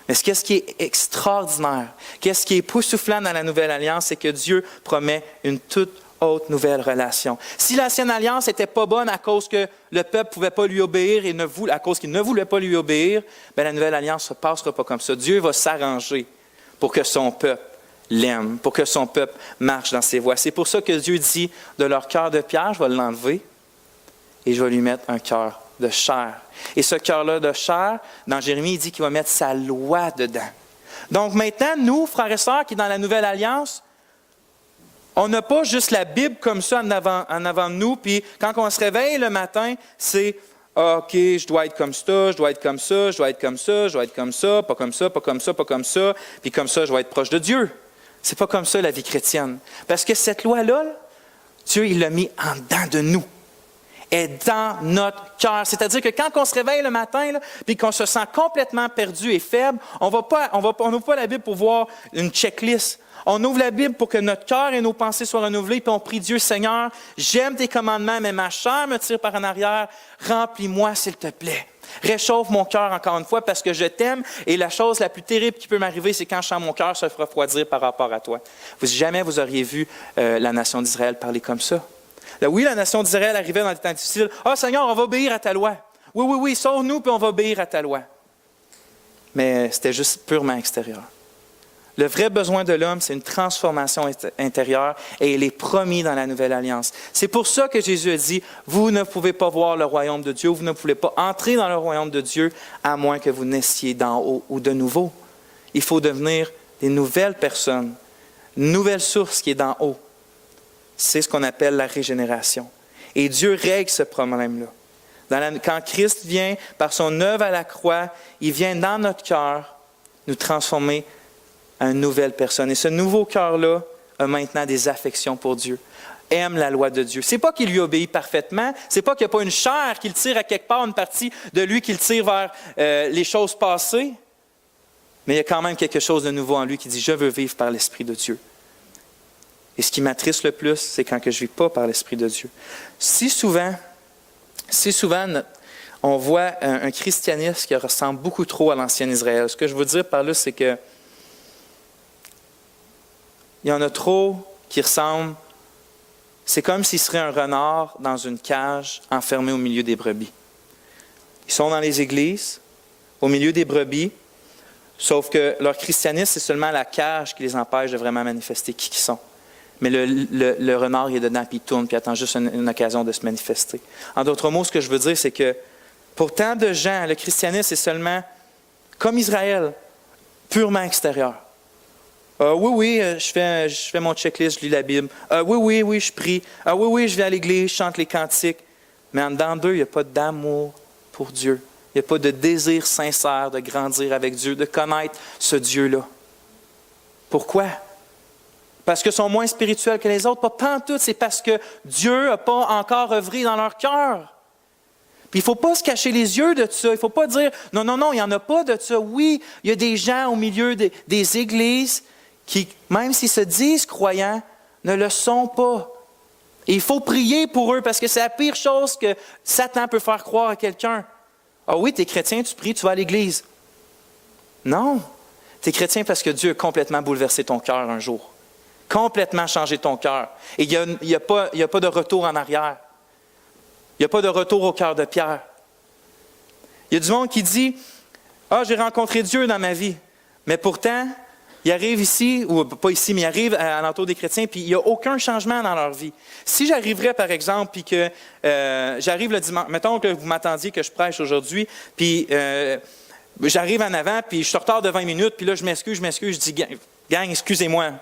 Mais qu'est-ce qui est extraordinaire, qu'est-ce qui est époustouflant dans la Nouvelle Alliance, c'est que Dieu promet une toute autre nouvelle relation. Si l'ancienne alliance n'était pas bonne à cause que le peuple ne pouvait pas lui obéir et à cause qu'il ne voulait pas lui obéir, bien, la nouvelle alliance ne se passera pas comme ça. Dieu va s'arranger pour que son peuple l'aime, pour que son peuple marche dans ses voies. C'est pour ça que Dieu dit, de leur cœur de pierre, je vais l'enlever et je vais lui mettre un cœur de chair. Et ce cœur-là de chair, dans Jérémie, il dit qu'il va mettre sa loi dedans. Donc maintenant, nous, frères et sœurs, qui sont dans la nouvelle alliance, on n'a pas juste la Bible comme ça en avant de nous, puis quand on se réveille le matin, c'est « OK, je dois être comme ça, je dois être comme ça, je dois être comme ça, je dois être comme ça, pas comme ça, pas comme ça, pas comme ça, puis comme ça, je dois être proche de Dieu. » C'est pas comme ça la vie chrétienne. Parce que cette loi-là, Dieu, il l'a mis en dedans de nous. Est dans notre cœur. C'est-à-dire que quand on se réveille le matin, là, puis qu'on se sent complètement perdu et faible, on n'ouvre pas la Bible pour voir une checklist. On ouvre la Bible pour que notre cœur et nos pensées soient renouvelés, puis on prie Dieu, Seigneur, j'aime tes commandements, mais ma chair me tire par en arrière. Remplis-moi, s'il te plaît. Réchauffe mon cœur encore une fois parce que je t'aime. Et la chose la plus terrible qui peut m'arriver, c'est quand je sens mon cœur se refroidir par rapport à toi. Jamais vous auriez vu la nation d'Israël parler comme ça. Là, oui, la nation d'Israël arrivait dans des temps difficiles. « Ah, Seigneur, on va obéir à ta loi. Oui, sauve-nous, puis on va obéir à ta loi. » Mais c'était juste purement extérieur. Le vrai besoin de l'homme, c'est une transformation intérieure et il est promis dans la Nouvelle Alliance. C'est pour ça que Jésus a dit, vous ne pouvez pas voir le royaume de Dieu, vous ne pouvez pas entrer dans le royaume de Dieu à moins que vous naissiez d'en haut ou de nouveau. Il faut devenir des nouvelles personnes, une nouvelle source qui est d'en haut. C'est ce qu'on appelle la régénération. Et Dieu règle ce problème-là. Quand Christ vient, par son œuvre à la croix, il vient dans notre cœur nous transformer en une nouvelle personne. Et ce nouveau cœur-là a maintenant des affections pour Dieu. aime la loi de Dieu. C'est pas qu'il lui obéit parfaitement, c'est pas qu'il n'y a pas une chair qui le tire à quelque part, une partie de lui qui le tire vers les choses passées, mais il y a quand même quelque chose de nouveau en lui qui dit « Je veux vivre par l'Esprit de Dieu ». Et ce qui m'attriste le plus, c'est quand je ne vis pas par l'Esprit de Dieu. Si souvent, on voit un christianisme qui ressemble beaucoup trop à l'ancien Israël. Ce que je veux dire par là, c'est que il y en a trop qui ressemblent. C'est comme s'il serait un renard dans une cage enfermé au milieu des brebis. Ils sont dans les églises, au milieu des brebis, sauf que leur christianisme, c'est seulement la cage qui les empêche de vraiment manifester qui ils sont. Mais le renard il est dedans, puis il tourne, puis il attend juste une occasion de se manifester. En d'autres mots, ce que je veux dire, c'est que pour tant de gens, le christianisme, c'est seulement, comme Israël, purement extérieur. Oui, je fais mon checklist, je lis la Bible. Oui, je prie. Oui, je vais à l'église, je chante les cantiques. Mais en dedans d'eux, il n'y a pas d'amour pour Dieu. Il n'y a pas de désir sincère de grandir avec Dieu, de connaître ce Dieu-là. Pourquoi? Parce qu'ils sont moins spirituels que les autres? Pas pantoute, c'est parce que Dieu n'a pas encore œuvré dans leur cœur. Puis il ne faut pas se cacher les yeux de ça. Il ne faut pas dire « Non, il n'y en a pas de ça. » Oui, il y a des gens au milieu des églises qui, même s'ils se disent croyants, ne le sont pas. Et il faut prier pour eux parce que c'est la pire chose que Satan peut faire croire à quelqu'un. Ah oui, tu es chrétien, tu pries, tu vas à l'église. Non, tu es chrétien parce que Dieu a complètement bouleversé ton cœur un jour. Complètement changé ton cœur. Et il n'y a pas de retour en arrière. Il n'y a pas de retour au cœur de Pierre. Il y a du monde qui dit « Ah, j'ai rencontré Dieu dans ma vie. » Mais pourtant, il arrive ici, ou pas ici, mais il arrive à l'entour des chrétiens, puis il n'y a aucun changement dans leur vie. Si j'arriverais, par exemple, puis que j'arrive le dimanche, mettons que vous m'attendiez que je prêche aujourd'hui, puis j'arrive en avant, puis je suis en retard de 20 minutes, puis là, je m'excuse, je dis « Gang, excusez-moi.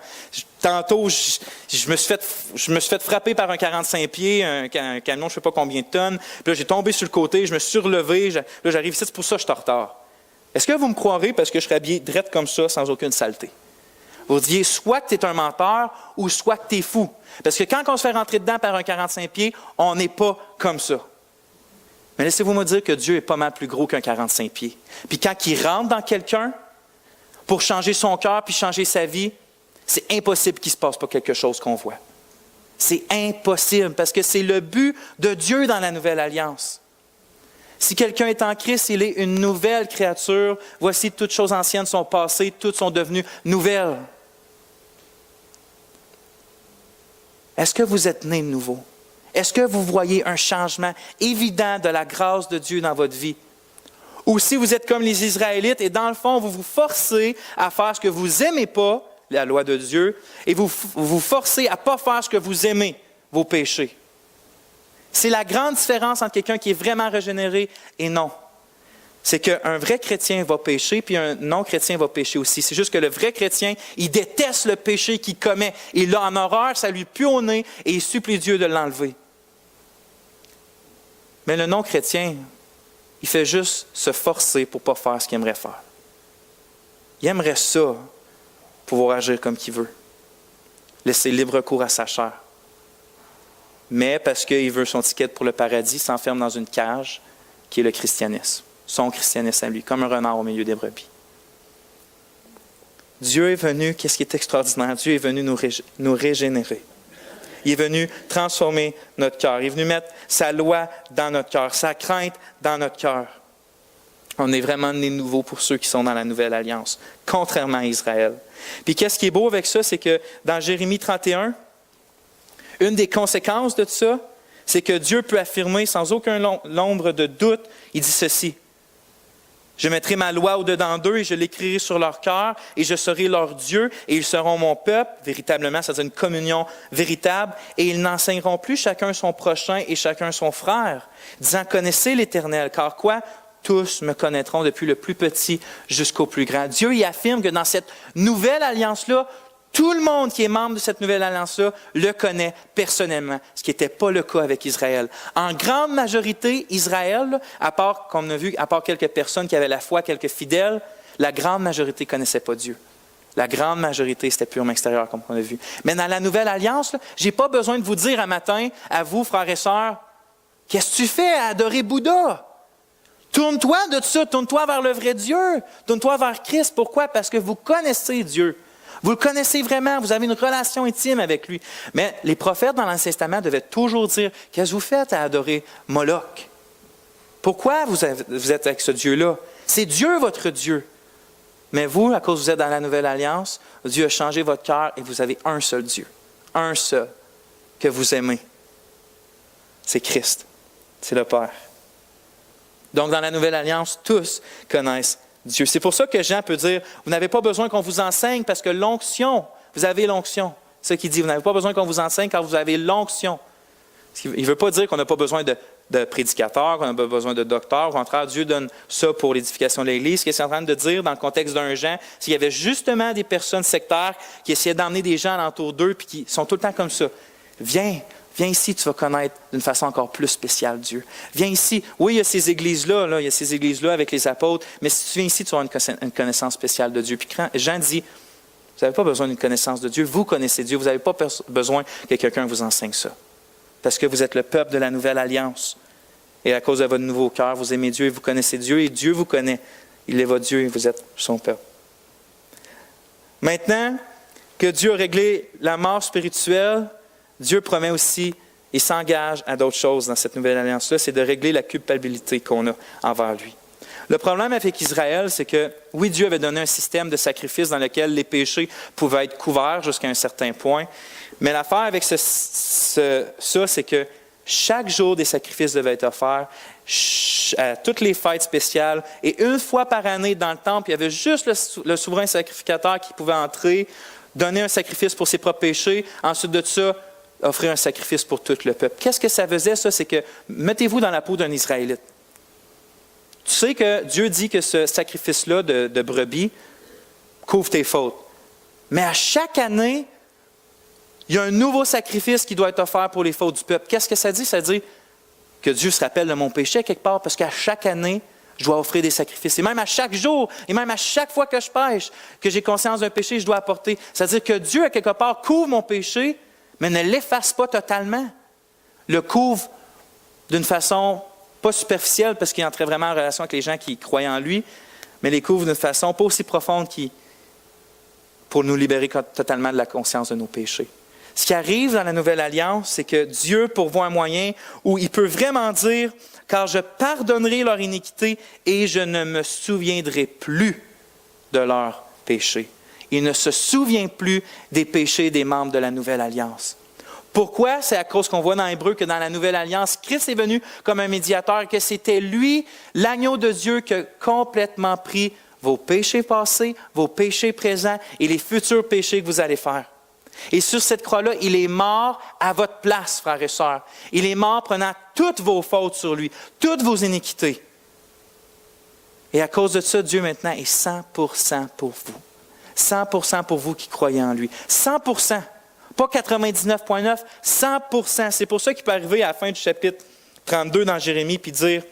Tantôt, je me suis fait frapper par un 45 pieds, un camion, je ne sais pas combien de tonnes. Puis là, j'ai tombé sur le côté, je me suis surlevé. Là, j'arrive ici, c'est pour ça que je suis en retard. » Est-ce que vous me croirez parce que je serais habillé drette comme ça, sans aucune saleté? Vous disiez soit que tu es un menteur ou soit que tu es fou. Parce que quand on se fait rentrer dedans par un 45 pieds, on n'est pas comme ça. Mais laissez-vous me dire que Dieu est pas mal plus gros qu'un 45 pieds. Puis quand il rentre dans quelqu'un, pour changer son cœur puis changer sa vie, c'est impossible qu'il ne se passe pas quelque chose qu'on voit. C'est impossible parce que c'est le but de Dieu dans la nouvelle alliance. Si quelqu'un est en Christ, il est une nouvelle créature. Voici, toutes choses anciennes sont passées, toutes sont devenues nouvelles. Est-ce que vous êtes né de nouveau? Est-ce que vous voyez un changement évident de la grâce de Dieu dans votre vie? Ou si vous êtes comme les Israélites et dans le fond, vous vous forcez à faire ce que vous n'aimez pas, la loi de Dieu, et vous vous forcez à ne pas faire ce que vous aimez, vos péchés. C'est la grande différence entre quelqu'un qui est vraiment régénéré et non. C'est qu'un vrai chrétien va pécher, puis un non-chrétien va pécher aussi. C'est juste que le vrai chrétien, il déteste le péché qu'il commet. Il l'a en horreur, ça lui pue au nez, et il supplie Dieu de l'enlever. Mais le non-chrétien, il fait juste se forcer pour ne pas faire ce qu'il aimerait faire. Il aimerait ça, pouvoir agir comme qu'il veut. Laisser libre cours à sa chair. Mais parce qu'il veut son ticket pour le paradis, il s'enferme dans une cage qui est le christianisme. Son christianisme à lui, comme un renard au milieu des brebis. Dieu est venu, qu'est-ce qui est extraordinaire? Dieu est venu nous régénérer. Il est venu transformer notre cœur. Il est venu mettre sa loi dans notre cœur, sa crainte dans notre cœur. On est vraiment nés nouveaux pour ceux qui sont dans la nouvelle alliance, contrairement à Israël. Puis qu'est-ce qui est beau avec ça, c'est que dans Jérémie 31, une des conséquences de ça, c'est que Dieu peut affirmer sans aucun l'ombre de doute, il dit ceci. Je mettrai ma loi au-dedans d'eux et je l'écrirai sur leur cœur et je serai leur Dieu et ils seront mon peuple, véritablement, c'est-à-dire une communion véritable, et ils n'enseigneront plus chacun son prochain et chacun son frère, disant, connaissez l'Éternel, car quoi? Tous me connaîtront depuis le plus petit jusqu'au plus grand. Dieu y affirme que dans cette nouvelle alliance-là, tout le monde qui est membre de cette nouvelle alliance-là le connaît personnellement, ce qui n'était pas le cas avec Israël. En grande majorité, Israël, à part, comme on a vu, à part quelques personnes qui avaient la foi, quelques fidèles, la grande majorité ne connaissait pas Dieu. La grande majorité, c'était purement extérieur, comme on a vu. Mais dans la Nouvelle Alliance, je n'ai pas besoin de vous dire un matin, à vous, frères et sœurs, qu'est-ce que tu fais à adorer Bouddha? Tourne-toi de ça, tourne-toi vers le vrai Dieu, tourne-toi vers Christ. Pourquoi? Parce que vous connaissez Dieu. Vous le connaissez vraiment, vous avez une relation intime avec lui. Mais les prophètes dans l'Ancien Testament devaient toujours dire, qu'est-ce que vous faites à adorer Moloch? Pourquoi vous êtes avec ce Dieu-là? C'est Dieu votre Dieu. Mais vous, à cause que vous êtes dans la Nouvelle Alliance, Dieu a changé votre cœur et vous avez un seul Dieu. Un seul que vous aimez. C'est Christ. C'est le Père. Donc, dans la Nouvelle Alliance, tous connaissent Dieu. C'est pour ça que Jean peut dire, vous n'avez pas besoin qu'on vous enseigne parce que l'onction, vous avez l'onction. C'est ce qu'il dit, vous n'avez pas besoin qu'on vous enseigne car vous avez l'onction. Il ne veut pas dire qu'on n'a pas besoin de prédicateurs, qu'on n'a pas besoin de docteurs. Au contraire, Dieu donne ça pour l'édification de l'Église. Ce qu'il est en train de dire dans le contexte d'un Jean, c'est qu'il y avait justement des personnes sectaires qui essayaient d'emmener des gens alentour d'eux et qui sont tout le temps comme ça. Viens ici, tu vas connaître d'une façon encore plus spéciale Dieu. Viens ici. Oui, il y a ces églises-là, il y a ces églises-là avec les apôtres, mais si tu viens ici, tu vas avoir une connaissance spéciale de Dieu. Puis Jean dit, vous n'avez pas besoin d'une connaissance de Dieu, vous connaissez Dieu, vous n'avez pas besoin que quelqu'un vous enseigne ça. Parce que vous êtes le peuple de la Nouvelle Alliance. Et à cause de votre nouveau cœur, vous aimez Dieu et vous connaissez Dieu, et Dieu vous connaît. Il est votre Dieu et vous êtes son peuple. Maintenant que Dieu a réglé la mort spirituelle, Dieu promet aussi et s'engage à d'autres choses dans cette nouvelle alliance-là, c'est de régler la culpabilité qu'on a envers lui. Le problème avec Israël, c'est que, oui, Dieu avait donné un système de sacrifice dans lequel les péchés pouvaient être couverts jusqu'à un certain point, mais l'affaire avec ça, c'est que chaque jour des sacrifices devaient être offerts, à toutes les fêtes spéciales, et une fois par année dans le temple, il y avait juste le souverain sacrificateur qui pouvait entrer, donner un sacrifice pour ses propres péchés, ensuite de ça, offrir un sacrifice pour tout le peuple. Qu'est-ce que ça faisait, ça? C'est que, mettez-vous dans la peau d'un Israélite. Tu sais que Dieu dit que ce sacrifice-là de brebis couvre tes fautes. Mais à chaque année, il y a un nouveau sacrifice qui doit être offert pour les fautes du peuple. Qu'est-ce que ça dit? Ça dit que Dieu se rappelle de mon péché quelque part, parce qu'à chaque année, je dois offrir des sacrifices. Et même à chaque jour, et même à chaque fois que je pêche, que j'ai conscience d'un péché, je dois apporter. C'est-à-dire que Dieu, à quelque part, couvre mon péché, mais ne l'efface pas totalement. Le couvre d'une façon pas superficielle, parce qu'il entrait vraiment en relation avec les gens qui croyaient en lui, mais les couvre d'une façon pas aussi profonde pour nous libérer totalement de la conscience de nos péchés. Ce qui arrive dans la Nouvelle Alliance, c'est que Dieu pourvoit un moyen où il peut vraiment dire « Car je pardonnerai leur iniquité et je ne me souviendrai plus de leurs péchés. » Il ne se souvient plus des péchés des membres de la Nouvelle Alliance. Pourquoi? C'est à cause qu'on voit dans Hébreux que dans la Nouvelle Alliance, Christ est venu comme un médiateur et que c'était lui, l'agneau de Dieu, qui a complètement pris vos péchés passés, vos péchés présents et les futurs péchés que vous allez faire. Et sur cette croix-là, il est mort à votre place, frères et sœurs. Il est mort prenant toutes vos fautes sur lui, toutes vos iniquités. Et à cause de ça, Dieu maintenant est 100% pour vous. 100% pour vous qui croyez en lui. 100%. Pas 99,9, 100%. C'est pour ça qu'il peut arriver à la fin du chapitre 32 dans Jérémie puis dire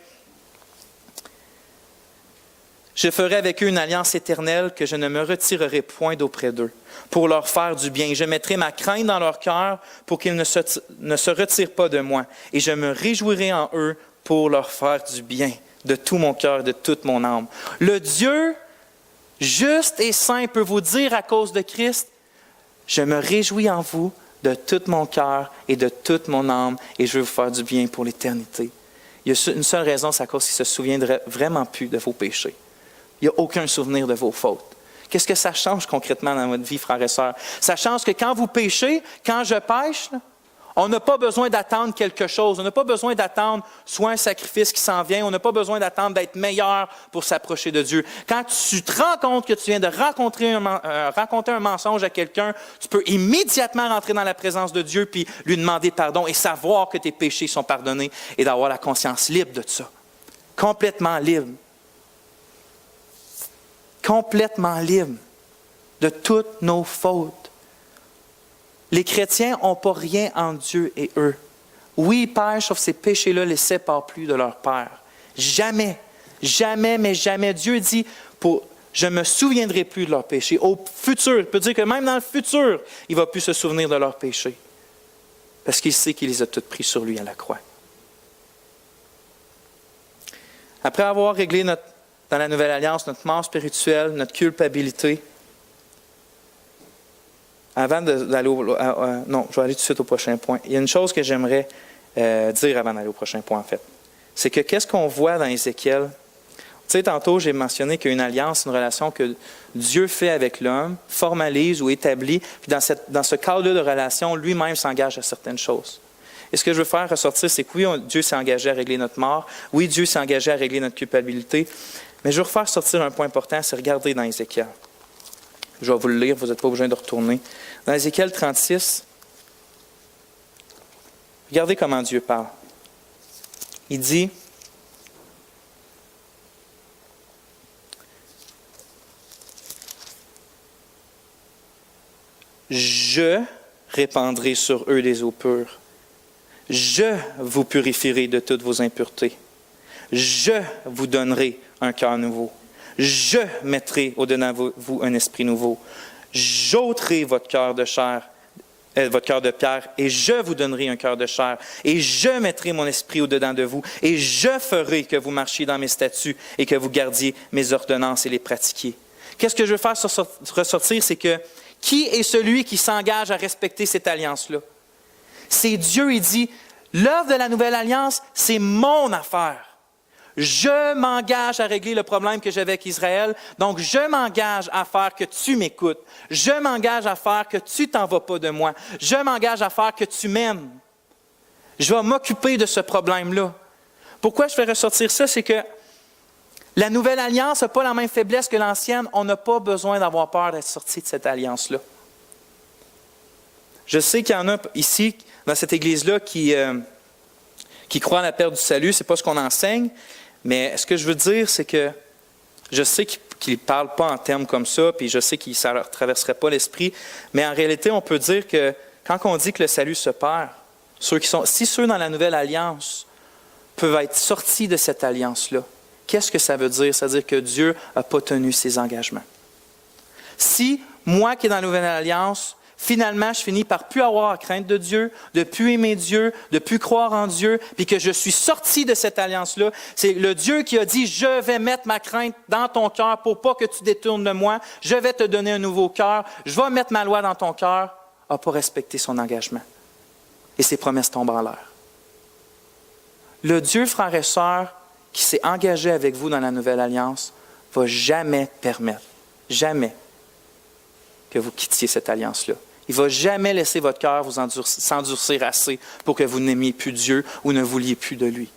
« Je ferai avec eux une alliance éternelle que je ne me retirerai point d'auprès d'eux pour leur faire du bien. Je mettrai ma crainte dans leur cœur pour qu'ils ne se retirent pas de moi. Et je me réjouirai en eux pour leur faire du bien de tout mon cœur, de toute mon âme. » Le Dieu juste et saint peut vous dire à cause de Christ, je me réjouis en vous de tout mon cœur et de toute mon âme et je vais vous faire du bien pour l'éternité. Il y a une seule raison, c'est à cause qu'il ne se souviendrait vraiment plus de vos péchés. Il n'y a aucun souvenir de vos fautes. Qu'est-ce que ça change concrètement dans votre vie, frères et sœurs? Ça change que quand vous péchez, quand je pêche, on n'a pas besoin d'attendre quelque chose. On n'a pas besoin d'attendre soit un sacrifice qui s'en vient. On n'a pas besoin d'attendre d'être meilleur pour s'approcher de Dieu. Quand tu te rends compte que tu viens de raconter un mensonge à quelqu'un, tu peux immédiatement rentrer dans la présence de Dieu puis lui demander pardon et savoir que tes péchés sont pardonnés et d'avoir la conscience libre de ça. Complètement libre. Complètement libre de toutes nos fautes. Les chrétiens n'ont pas rien en Dieu et eux. Oui, ils pêchent, sauf ces péchés-là ne les séparent plus de leur Père. Jamais, jamais, mais jamais. Dieu dit, Je ne me souviendrai plus de leurs péchés. Au futur, il peut dire que même dans le futur, il ne va plus se souvenir de leurs péchés. Parce qu'il sait qu'il les a tous pris sur lui à la croix. Après avoir réglé dans la Nouvelle Alliance notre mort spirituelle, notre culpabilité, avant d'aller non, je vais aller tout de suite au prochain point. Il y a une chose que j'aimerais dire avant d'aller au prochain point, en fait. C'est que qu'est-ce qu'on voit dans Ézéchiel? Tu sais, tantôt, j'ai mentionné qu'une alliance, une relation que Dieu fait avec l'homme, formalise ou établit, puis dans ce cadre-là de relation, lui-même s'engage à certaines choses. Et ce que je veux faire ressortir, c'est que oui, Dieu s'est engagé à régler notre mort, oui, Dieu s'est engagé à régler notre culpabilité, mais je veux refaire sortir un point important, c'est regarder dans Ézéchiel. Je vais vous le lire, vous n'êtes pas obligé de retourner. Dans Ézéchiel 36, regardez comment Dieu parle. Il dit... Je répandrai sur eux des eaux pures. Je vous purifierai de toutes vos impuretés. Je vous donnerai un cœur nouveau. Je mettrai au-dedans de vous un esprit nouveau. J'ôterai votre cœur de chair, votre cœur de pierre, et je vous donnerai un cœur de chair. Et je mettrai mon esprit au-dedans de vous. Et je ferai que vous marchiez dans mes statuts et que vous gardiez mes ordonnances et les pratiquiez. Qu'est-ce que je veux faire ressortir, c'est que qui est celui qui s'engage à respecter cette alliance-là? C'est Dieu, il dit, l'œuvre de la nouvelle alliance, c'est mon affaire. Je m'engage à régler le problème que j'avais avec Israël, donc je m'engage à faire que tu m'écoutes. Je m'engage à faire que tu t'en vas pas de moi. Je m'engage à faire que tu m'aimes. Je vais m'occuper de ce problème-là. Pourquoi je fais ressortir ça? C'est que la nouvelle alliance n'a pas la même faiblesse que l'ancienne. On n'a pas besoin d'avoir peur d'être sorti de cette alliance-là. Je sais qu'il y en a ici, dans cette église-là, qui croient à la perte du salut. Ce n'est pas ce qu'on enseigne. Mais ce que je veux dire, c'est que je sais qu'ils ne parlent pas en termes comme ça, puis je sais que ça ne leur traverserait pas l'esprit. Mais en réalité, on peut dire que quand on dit que le salut se perd, si ceux dans la nouvelle alliance peuvent être sortis de cette alliance-là, qu'est-ce que ça veut dire? Ça veut dire que Dieu n'a pas tenu ses engagements. Si, moi qui est dans la nouvelle alliance, finalement, je finis par plus avoir crainte de Dieu, de plus aimer Dieu, de plus croire en Dieu, puis que je suis sorti de cette alliance-là, c'est le Dieu qui a dit, je vais mettre ma crainte dans ton cœur pour pas que tu détournes de moi, je vais te donner un nouveau cœur, je vais mettre ma loi dans ton cœur, n'a pas respecté son engagement. Et ses promesses tombent en l'air. Le Dieu, frères et sœurs, qui s'est engagé avec vous dans la nouvelle alliance, ne va jamais permettre, jamais, que vous quittiez cette alliance-là. Il ne va jamais laisser votre cœur s'endurcir assez pour que vous n'aimiez plus Dieu ou ne vouliez plus de lui.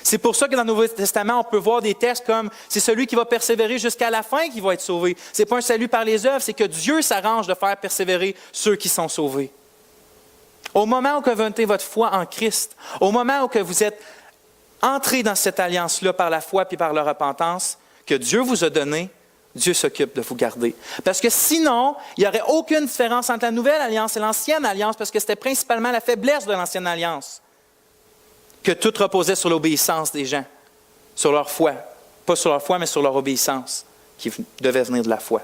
C'est pour ça que dans le Nouveau Testament, on peut voir des textes comme « c'est celui qui va persévérer jusqu'à la fin qui va être sauvé ». Ce n'est pas un salut par les œuvres, c'est que Dieu s'arrange de faire persévérer ceux qui sont sauvés. Au moment où vous mettez votre foi en Christ, au moment où vous êtes entrés dans cette alliance-là par la foi et par la repentance que Dieu vous a donnée, Dieu s'occupe de vous garder. Parce que sinon, il n'y aurait aucune différence entre la nouvelle alliance et l'ancienne alliance, parce que c'était principalement la faiblesse de l'ancienne alliance, que tout reposait sur l'obéissance des gens, sur leur foi. Pas sur leur foi, mais sur leur obéissance, qui devait venir de la foi.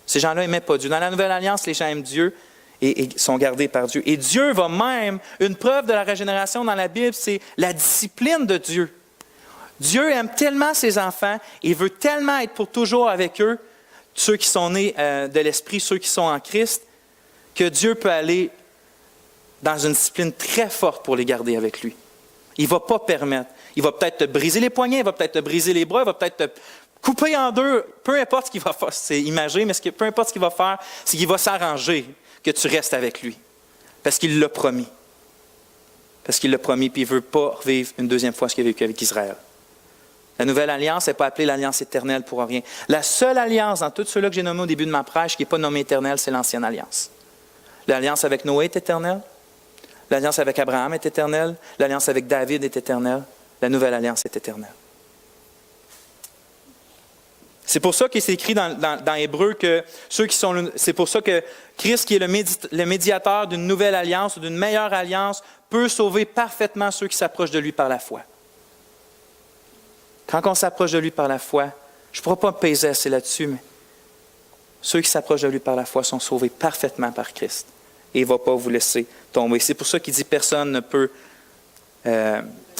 Ces gens-là n'aimaient pas Dieu. Dans la nouvelle alliance, les gens aiment Dieu et sont gardés par Dieu. Et Dieu va même, une preuve de la régénération dans la Bible, c'est la discipline de Dieu. Dieu aime tellement ses enfants, il veut tellement être pour toujours avec eux, ceux qui sont nés de l'Esprit, ceux qui sont en Christ, que Dieu peut aller dans une discipline très forte pour les garder avec lui. Il ne va pas permettre. Il va peut-être te briser les poignets, il va peut-être te briser les bras, il va peut-être te couper en deux, peu importe ce qu'il va faire. C'est imagé, mais peu importe ce qu'il va faire, c'est qu'il va s'arranger que tu restes avec lui. Parce qu'il l'a promis. Parce qu'il l'a promis, puis il ne veut pas revivre une deuxième fois ce qu'il a vécu avec Israël. La nouvelle alliance n'est pas appelée l'alliance éternelle pour rien. La seule alliance dans tous ceux-là que j'ai nommés au début de ma prêche qui n'est pas nommée éternelle, c'est l'ancienne alliance. L'alliance avec Noé est éternelle. L'alliance avec Abraham est éternelle. L'alliance avec David est éternelle. La nouvelle alliance est éternelle. C'est pour ça qu'il s'est écrit dans Hébreu que c'est pour ça que Christ, qui est le médiateur d'une nouvelle alliance ou d'une meilleure alliance, peut sauver parfaitement ceux qui s'approchent de lui par la foi. Quand on s'approche de lui par la foi, je ne pourrais pas me peser assez là-dessus, mais Ceux qui s'approchent de lui par la foi sont sauvés parfaitement par Christ. Et il ne va pas vous laisser tomber. C'est pour ça qu'il dit, personne ne peut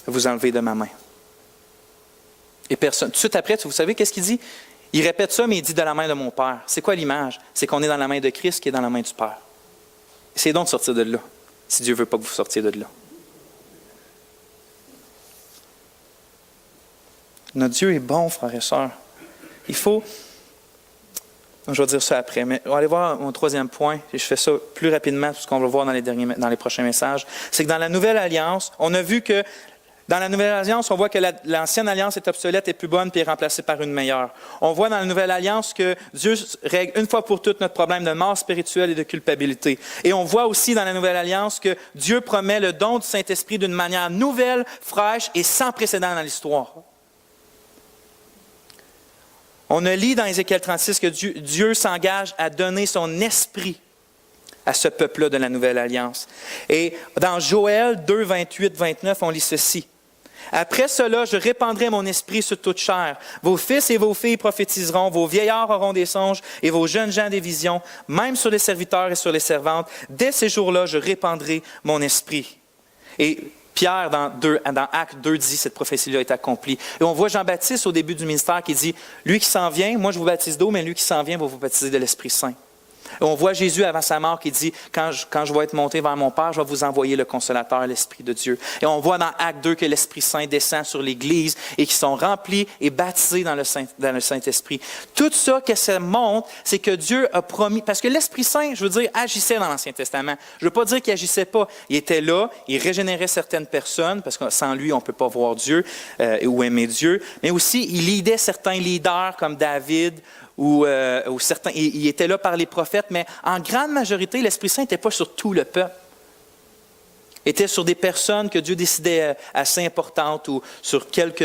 vous enlever de ma main. Et personne. Tout de suite après, vous savez qu'est-ce qu'il dit? Il répète ça, mais il dit de la main de mon Père. C'est quoi l'image? C'est qu'on est dans la main de Christ qui est dans la main du Père. Essayez donc de sortir de là, si Dieu ne veut pas que vous sortiez de là. Notre Dieu est bon, frères et sœurs. Il faut... Je vais dire ça après, mais on va aller voir mon troisième point, et je fais ça plus rapidement, parce qu'on va le voir dans les prochains messages. C'est que dans la Nouvelle Alliance, on a vu que dans la Nouvelle Alliance, on voit que l'ancienne alliance est obsolète et plus bonne, puis est remplacée par une meilleure. On voit dans la Nouvelle Alliance que Dieu règle une fois pour toutes notre problème de mort spirituelle et de culpabilité. Et on voit aussi dans la Nouvelle Alliance que Dieu promet le don du Saint-Esprit d'une manière nouvelle, fraîche et sans précédent dans l'histoire. On a lu dans Ézéchiel 36 que Dieu s'engage à donner son esprit à ce peuple-là de la Nouvelle Alliance. Et dans Joël 2, 28, 29, on lit ceci. « Après cela, je répandrai mon esprit sur toute chair. Vos fils et vos filles prophétiseront, vos vieillards auront des songes et vos jeunes gens des visions, même sur les serviteurs et sur les servantes. Dès ces jours-là, je répandrai mon esprit. » Et Pierre, dans Actes 2, dit cette prophétie-là est accomplie. Et on voit Jean-Baptiste au début du ministère qui dit, lui qui s'en vient, moi je vous baptise d'eau, mais lui qui s'en vient va vous baptiser de l'Esprit Saint. Et on voit Jésus avant sa mort qui dit, quand je vais être monté vers mon Père, je vais vous envoyer le Consolateur, l'Esprit de Dieu. Et on voit dans Acte 2 que l'Esprit Saint descend sur l'Église et qu'ils sont remplis et baptisés dans le Saint-Esprit. Tout ça que ça montre, c'est que Dieu a promis, parce que l'Esprit Saint, je veux dire, agissait dans l'Ancien Testament. Je ne veux pas dire qu'il n'agissait pas. Il était là, il régénérait certaines personnes, parce que sans lui, on ne peut pas voir Dieu ou aimer Dieu. Mais aussi, il aidait certains leaders comme David, ou certains, il était là par les prophètes, mais en grande majorité, l'Esprit Saint n'était pas sur tout le peuple. Il était sur des personnes que Dieu décidait assez importantes ou sur quelques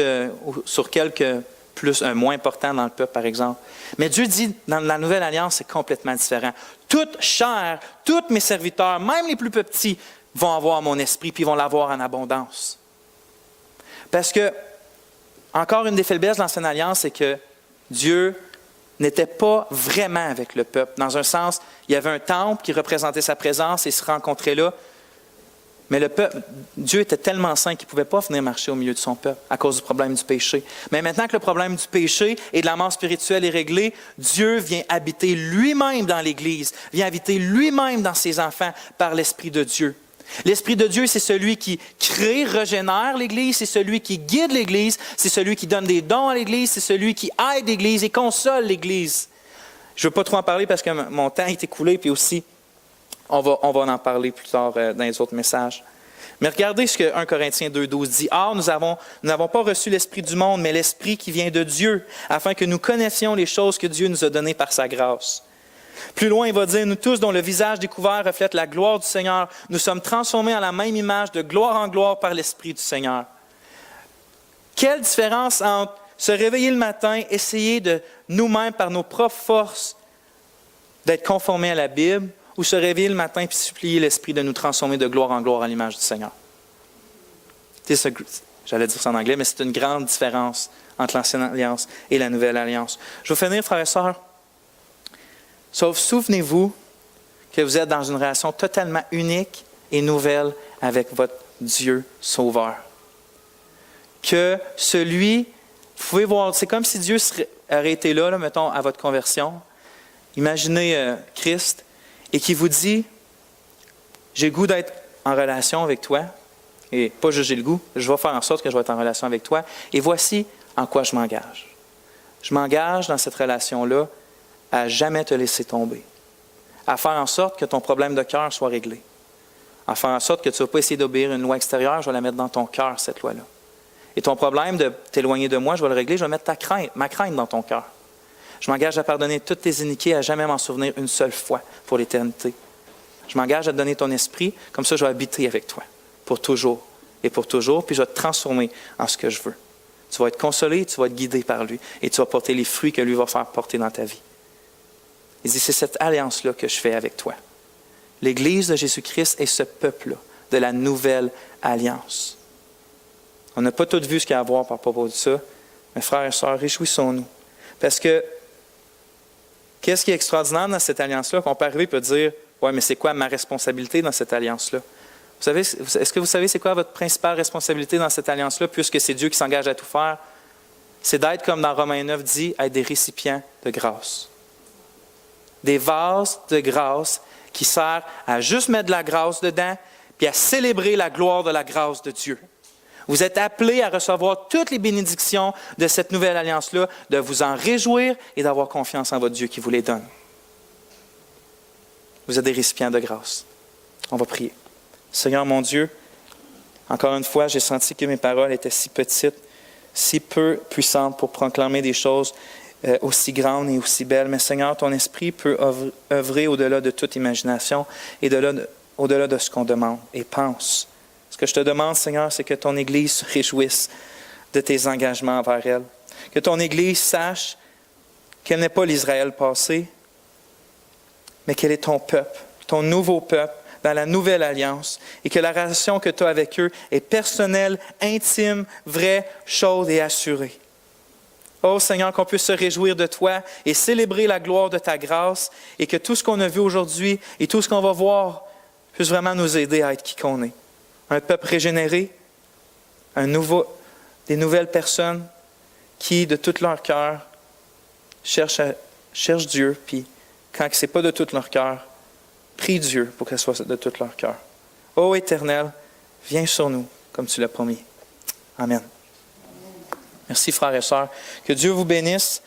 plus moins importants dans le peuple, par exemple. Mais Dieu dit, dans la Nouvelle Alliance, c'est complètement différent. Toute chair, tous mes serviteurs, même les plus petits, vont avoir mon esprit, puis ils vont l'avoir en abondance. Parce que, encore une des faiblesses de l'Ancienne Alliance, c'est que Dieu n'était pas vraiment avec le peuple. Dans un sens, il y avait un temple qui représentait sa présence et se rencontrait là. Mais le peuple, Dieu était tellement saint qu'il ne pouvait pas venir marcher au milieu de son peuple à cause du problème du péché. Mais maintenant que le problème du péché et de la mort spirituelle est réglé, Dieu vient habiter lui-même dans l'Église, vient habiter lui-même dans ses enfants par l'Esprit de Dieu. L'Esprit de Dieu, c'est celui qui crée, régénère l'Église, c'est celui qui guide l'Église, c'est celui qui donne des dons à l'Église, c'est celui qui aide l'Église et console l'Église. Je ne veux pas trop en parler parce que mon temps est écoulé, puis aussi, on va en parler plus tard dans les autres messages. Mais regardez ce que 1 Corinthiens 2,12 dit. « Or, nous n'avons pas reçu l'Esprit du monde, mais l'Esprit qui vient de Dieu, afin que nous connaissions les choses que Dieu nous a données par sa grâce. » Plus loin, il va dire, nous tous dont le visage découvert reflète la gloire du Seigneur, nous sommes transformés en la même image de gloire en gloire par l'Esprit du Seigneur. Quelle différence entre se réveiller le matin, essayer de nous-mêmes par nos propres forces d'être conformés à la Bible, ou se réveiller le matin et supplier l'Esprit de nous transformer de gloire en gloire à l'image du Seigneur. J'allais dire ça en anglais, mais c'est une grande différence entre l'Ancienne Alliance et la Nouvelle Alliance. Je vais finir, frères et sœurs. Sauf, souvenez-vous que vous êtes dans une relation totalement unique et nouvelle avec votre Dieu Sauveur. Que celui, vous pouvez voir, c'est comme si Dieu aurait été là, mettons, à votre conversion. Imaginez Christ et qui vous dit, j'ai le goût d'être en relation avec toi, et pas juste j'ai le goût, je vais faire en sorte que je vais être en relation avec toi, et voici en quoi je m'engage. Je m'engage dans cette relation-là à jamais te laisser tomber, à faire en sorte que ton problème de cœur soit réglé, à faire en sorte que tu ne vas pas essayer d'obéir une loi extérieure, je vais la mettre dans ton cœur, cette loi-là. Et ton problème de t'éloigner de moi, je vais le régler, je vais mettre ma crainte dans ton cœur. Je m'engage à pardonner toutes tes iniquités, à jamais m'en souvenir une seule fois pour l'éternité. Je m'engage à te donner ton esprit, comme ça je vais habiter avec toi, pour toujours et pour toujours, puis je vais te transformer en ce que je veux. Tu vas être consolé, tu vas être guidé par lui, et tu vas porter les fruits que lui va faire porter dans ta vie. Il dit, c'est cette alliance-là que je fais avec toi. L'Église de Jésus-Christ est ce peuple-là, de la nouvelle alliance. On n'a pas tout vu ce qu'il y a à voir par propos de ça, mais frères et sœurs, réjouissons-nous. Parce que Qu'est-ce qui est extraordinaire dans cette alliance-là, qu'on peut arriver et dire, ouais, mais c'est quoi ma responsabilité dans cette alliance-là? Vous savez, est-ce que vous savez c'est quoi votre principale responsabilité dans cette alliance-là, puisque c'est Dieu qui s'engage à tout faire? C'est d'être, comme dans Romains 9 dit, être des récipients de grâce. Des vases de grâce qui servent à juste mettre de la grâce dedans, puis à célébrer la gloire de la grâce de Dieu. Vous êtes appelés à recevoir toutes les bénédictions de cette nouvelle alliance-là, de vous en réjouir et d'avoir confiance en votre Dieu qui vous les donne. Vous êtes des récipients de grâce. On va prier. Seigneur mon Dieu, encore une fois, j'ai senti que mes paroles étaient si petites, si peu puissantes pour proclamer des choses aussi grandes et aussi belles. Mais Seigneur, ton esprit peut œuvrer au-delà de toute imagination et au-delà de ce qu'on demande et pense. Ce que je te demande, Seigneur, c'est que ton Église se réjouisse de tes engagements envers elle. Que ton Église sache qu'elle n'est pas l'Israël passé, mais qu'elle est ton peuple, ton nouveau peuple, dans la nouvelle alliance, et que la relation que tu as avec eux est personnelle, intime, vraie, chaude et assurée. Oh Seigneur, qu'on puisse se réjouir de toi et célébrer la gloire de ta grâce, et que tout ce qu'on a vu aujourd'hui et tout ce qu'on va voir puisse vraiment nous aider à être qui qu'on est. Un peuple régénéré, des nouvelles personnes qui, de tout leur cœur, cherchent Dieu, puis quand ce n'est pas de tout leur cœur, prie Dieu pour qu'elle soit de tout leur cœur. Ô Éternel, viens sur nous, comme tu l'as promis. Amen. Merci, frères et sœurs. Que Dieu vous bénisse.